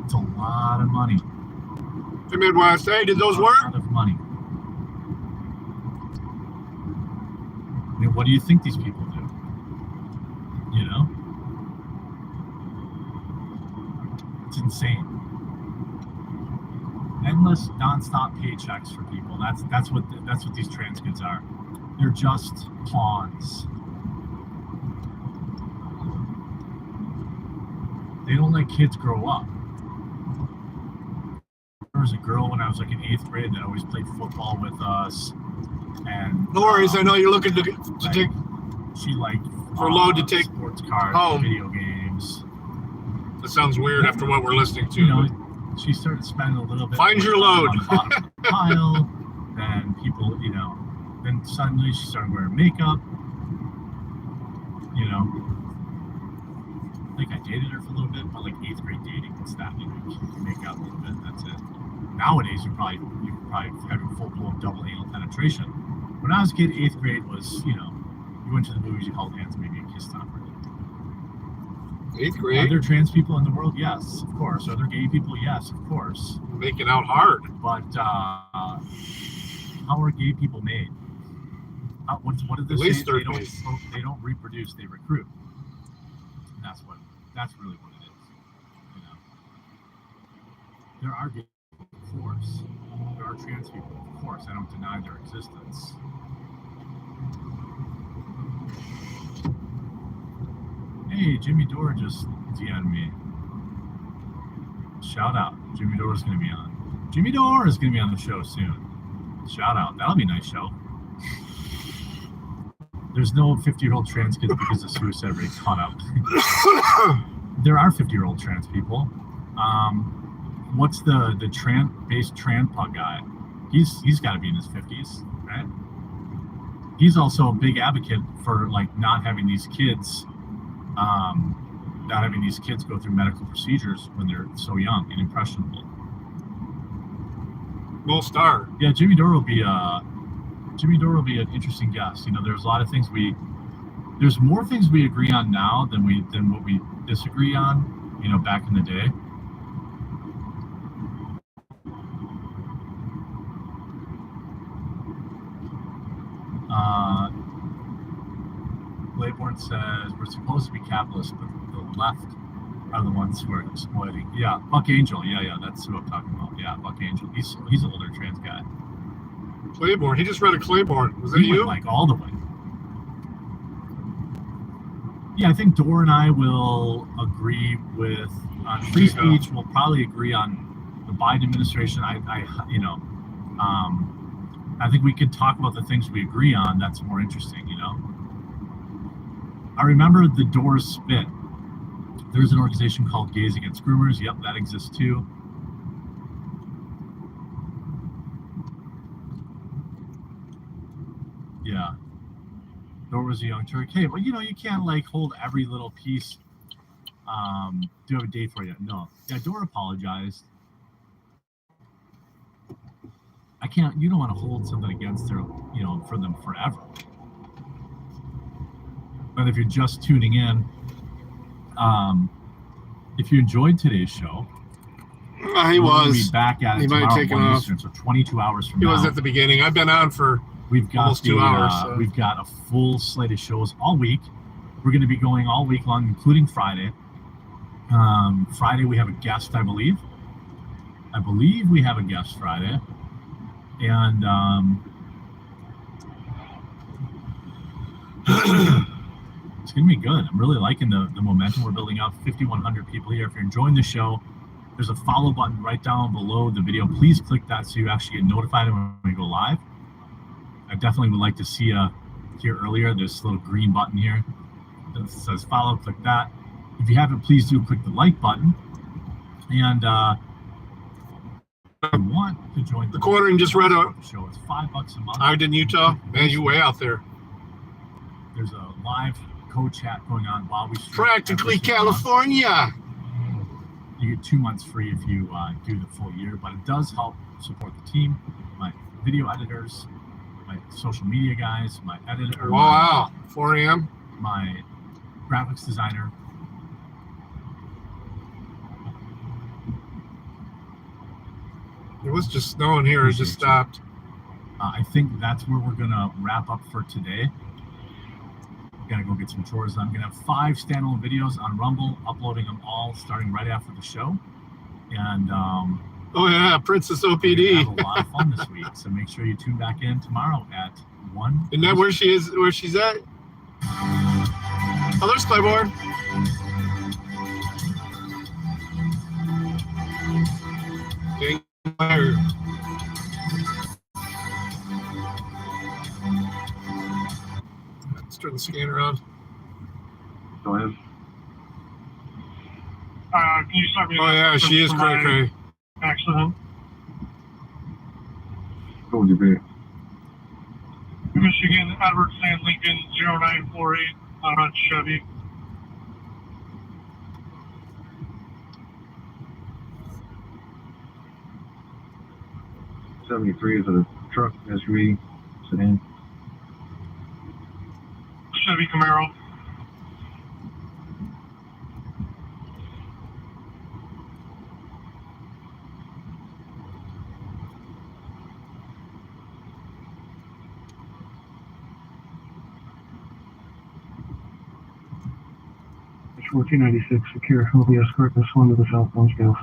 It's a lot of money. Hey, Midwest, hey, did those work? A lot of money. I mean, what do you think these people do? You know? It's insane. Endless, non-stop paychecks for people. That's what these trans kids are. They're just pawns. They don't let kids grow up. There was a girl when I was like in 8th grade that always played football with us, and no worries. I know you're looking to take. She like for load to take sports cards, home. Video games. That sounds weird after what we're listening to. You know, she started spending a little bit. Find your load. On the bottom of the pile, then people, you know, then suddenly she started wearing makeup. You know, like I dated her for a little bit, but like 8th grade dating and stuff. You know, you can make out a little bit. That's it. Nowadays, you probably having full-blown double anal penetration. When I was a kid, 8th grade was, you know, you went to the movies, you held hands, maybe a kiss on. 8th grade. Are there trans people in the world? Yes, of course. Are there gay people? Yes, of course. Making out hard. But how are gay people made? What did they say? They don't reproduce; they recruit. And that's really what it is. You know, there are gay people, of course. There are trans people, of course. I don't deny their existence. Hey, Jimmy Dore just DM'd me. Shout out. Jimmy Dore is going to be on. Jimmy Dore is going to be on the show soon. Shout out. That'll be a nice show. There's no 50-year-old trans kids because the suicide rate caught up. There are 50-year-old trans people. What's the based transpug guy? He's got to be in his 50s, right? He's also a big advocate for like not having these kids go through medical procedures when they're so young and impressionable. We'll start. Yeah, Jimmy Dore will be an interesting guest. You know, there's a lot of things there's more things we agree on now than what we disagree on, you know, back in the day. Laybourne says we're supposed to be capitalists, but the left are the ones who are exploiting. Yeah, Buck Angel. Yeah, that's who I'm talking about. Yeah, Buck Angel. He's an older trans guy. Claiborne. He just read a Claiborne. Was that He went you? like all the way. Yeah, I think Dor and I will agree with on free speech. We'll probably agree on the Biden administration. I think we could talk about the things we agree on. That's more interesting, you know. I remember the Dor spit. There's an organization called Gays Against Groomers. Yep, that exists too. Yeah. Dor was a young Turk. Hey, well, you know, you can't like hold every little piece. Do you have a date for you? No. Yeah, Dor apologized. I can't, you don't want to hold something against her, you know, for them forever. But if you're just tuning in, if you enjoyed today's show, He was. Be back at it he might have tomorrow taken at 1 off. Eastern, so 22 hours from He now. was at the beginning. I've been on for We've got almost 2 hours. So. We've got a full slate of shows all week. We're going to be going all week long, including Friday. Friday we have a guest, I believe. I believe we have a guest Friday, and it's going to be good. I'm really liking the momentum we're building up. 5,100 people here. If you're enjoying the show, there's a follow button right down below the video. Please click that so you actually get notified when we go live. I definitely would like to see you here earlier. This little green button here that says follow. Click that. If you haven't, please do click the like button. And if you want to join the Quartering just read a show. It's $5 a month. Ogden, Utah. Man, you way out there. There's a live co-chat going on while we stream. Practically California. You get 2 months free if you do the full year, but it does help support the team, my video editors, my social media guys, my editor. Wow, 4 a.m. My graphics designer. It was just snowing here. It just stopped. I think that's where we're going to wrap up for today. Got to go get some chores done. I'm going to have 5 standalone videos on Rumble, uploading them all starting right after the show. And oh yeah, Princess OPD. Have a lot of fun this week. So make sure you tune back in tomorrow at 1. Isn't that where she is? Where she's at? Oh, there's Claiborne. Dang fire. Let's turn the scanner on. Go ahead. Can you start me? Oh yeah, she is cray cray. Accident. What would you be? Michigan, Edward San Lincoln, 0948 on Chevy. '73 is a truck, SUV, sedan. Chevy Camaro. It's 1496 secure. Will be escort this one to the southbound scales.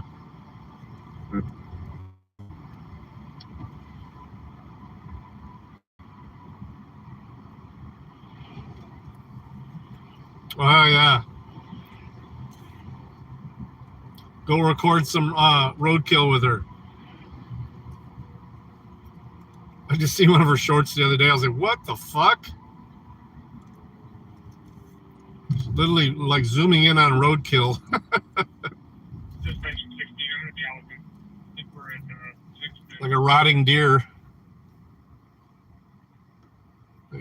Oh yeah. Go record some roadkill with her. I just seen one of her shorts the other day. I was like, what the fuck? Literally like zooming in on roadkill. Just mentioned 1600 gallon. I think we're in 6. Like a rotting deer.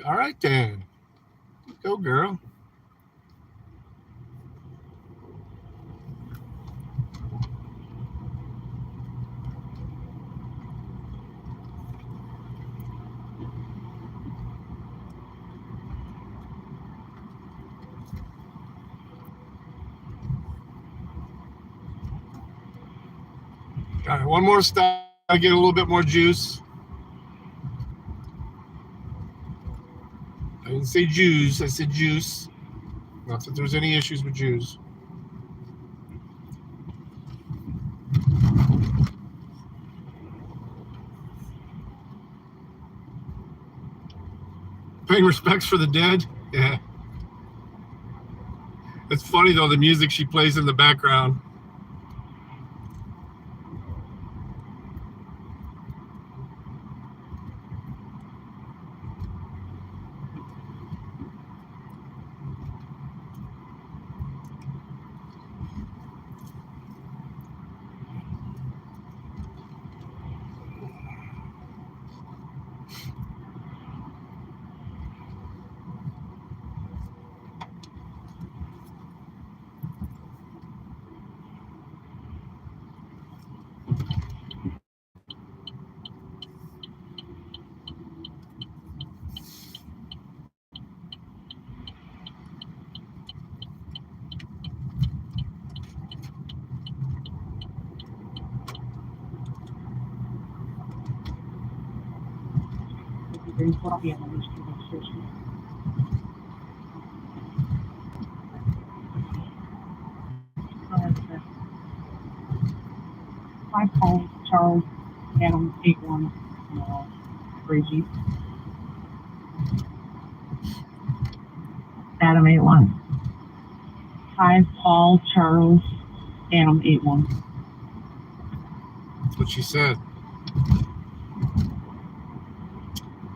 All right then. Go girl. All right, one more stop. I get a little bit more juice. I didn't say Jews. I said juice. Not that there's any issues with Jews. paying respects for the dead. Yeah. It's funny though, the music she plays in the background. Hi, Paul, Charles, Adam, 81, Crazy. Adam, 81. Hi, Paul, Charles, Adam, 81. That's what she said.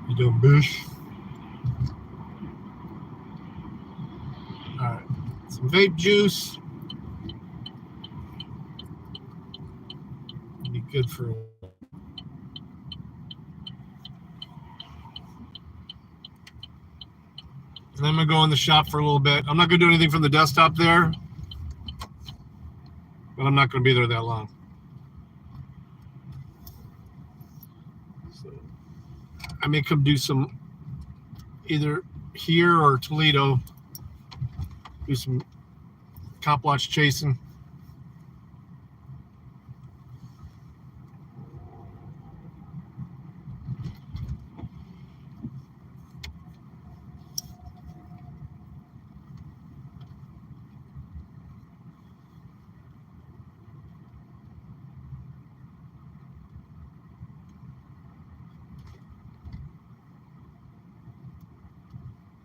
You doing bush? All right. Some vape juice. Be good for a while. And then I'm going to go in the shop for a little bit. I'm not going to do anything from the desktop there, but I'm not going to be there that long. So I may come do some either here or Toledo, do some cop watch chasing.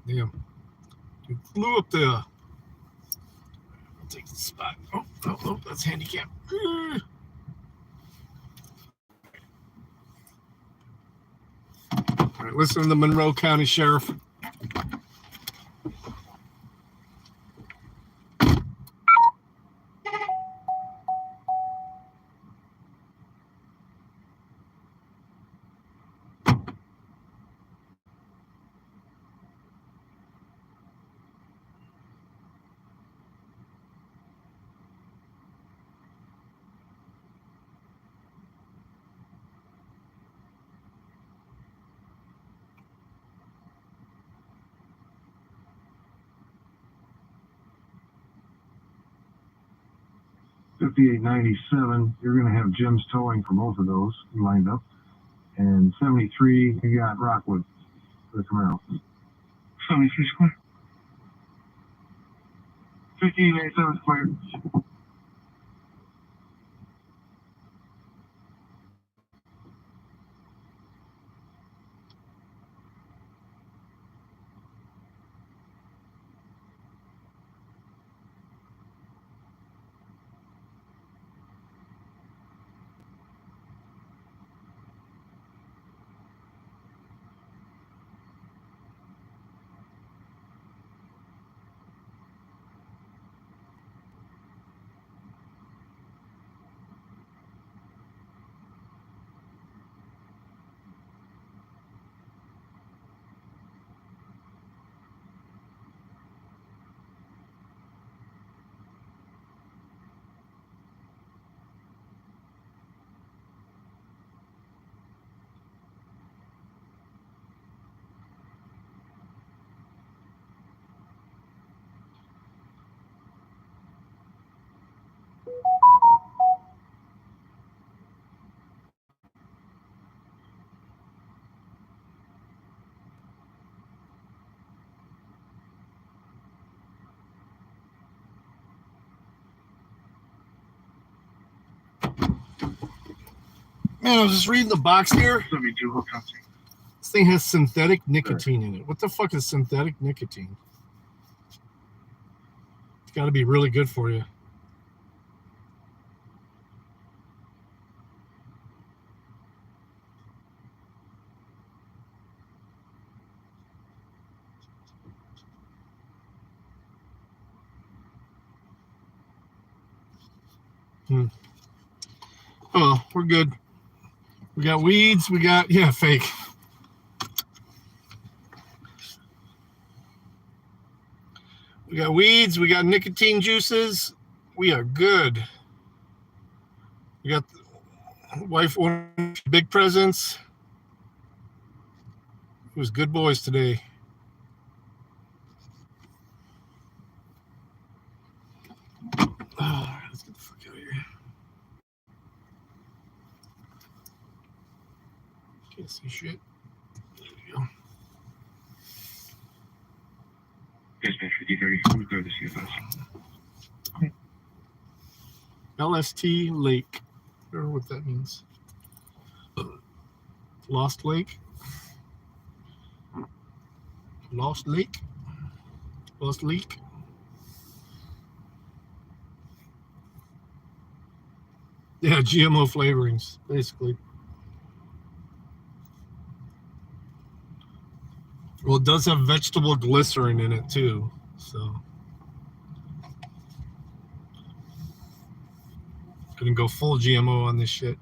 Damn. Dude flew up there. I'll take the spot. Oh, that's handicap. All right, listen to the Monroe County Sheriff. $58.97, you're going to have Jim's Towing for both of those lined up. And 73, you got Rockwood for the Camaro. 73 square. 58.87 square. Man, I was just reading the box here. 72 hook country. thing has synthetic nicotine in it. What the fuck is synthetic nicotine? It's got to be really good for you. Oh, we're good. We got weeds. We got, yeah, fake. We got weeds. We got nicotine juices. We are good. We got wife ordered big presents. It was good boys today. Oh, let's get the fuck out of here. Can't see shit. There we go. Dispatch 5030, we'll go to CFS. LST Lake. I don't know what that means. Lost Lake. Lost Lake. Lost Leak. Yeah, GMO flavorings, basically. Well, it does have vegetable glycerin in it too, so gonna go full GMO on this shit.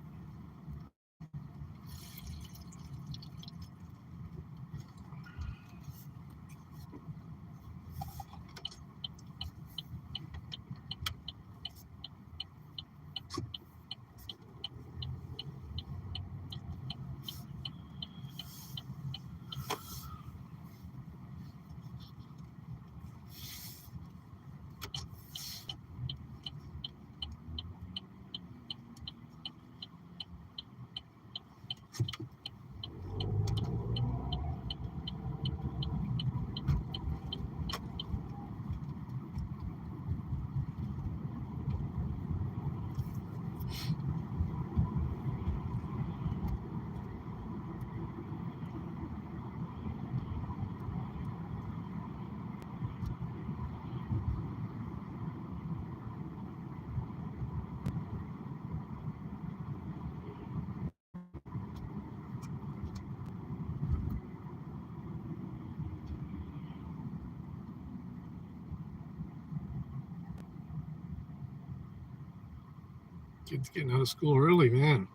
Kids getting out of school early, man.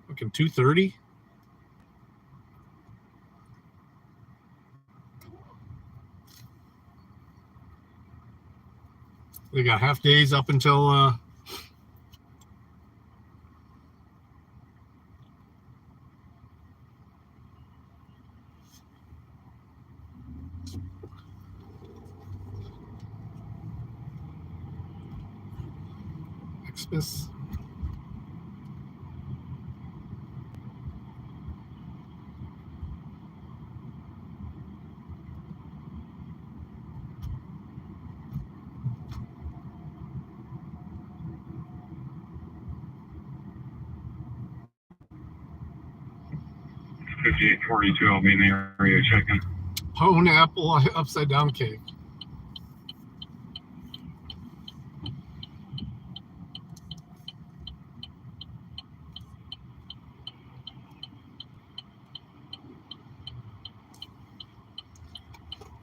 Fucking 2:30. They got half days up until Xmas. It's 5842, I'll be in the area checking. Pone apple upside down cake.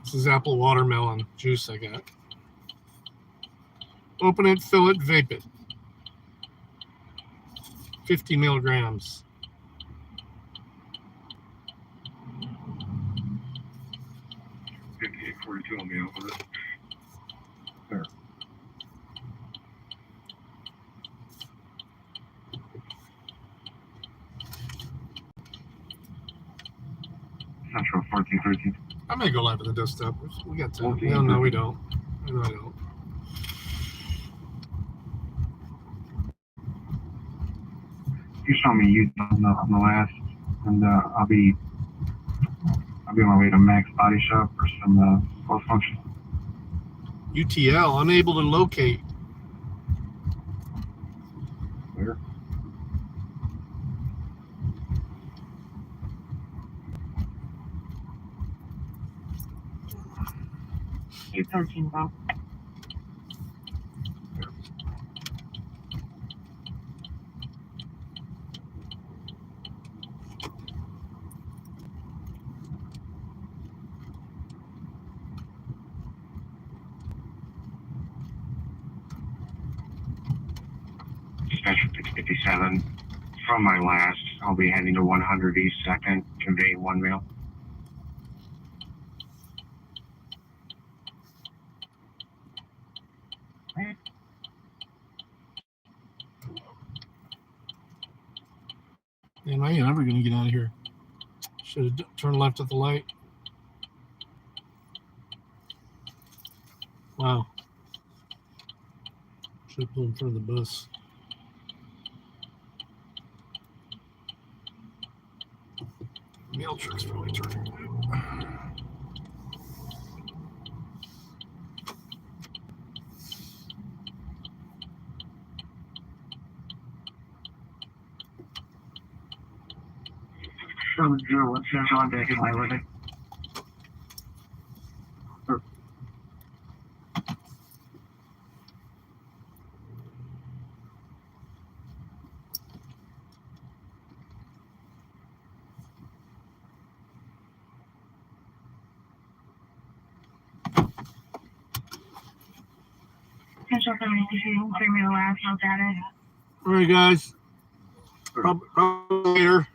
This is apple watermelon juice I got. Open it, fill it, vape it. 50 milligrams. I'll be over it. There. Central 1413. I may go live at the desktop. We got time. No, we don't. No, I don't. You saw me use on the last, and I'll be on my way to Max Body Shop for some post function. UTL, unable to locate. Where? 813 about. Dispatcher 657. From my last, I'll be heading to 100 East 2nd, conveying one mail. Man, I ain't ever gonna get out of here. Should have turned left at the light. Wow. Should have pulled in front of the bus. Mail truck's probably turning. So, Joe, what's that on deck in my living? Central 72, bring me the last note at it. All right, guys. Probably later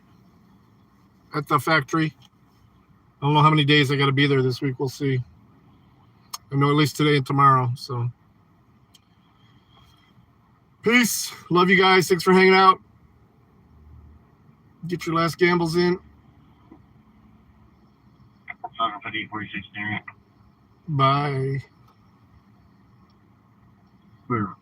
at the factory. I don't know how many days I got to be there this week. We'll see. I know at least today and tomorrow. So, peace. Love you guys. Thanks for hanging out. Get your last gambles in. Bye. Clear.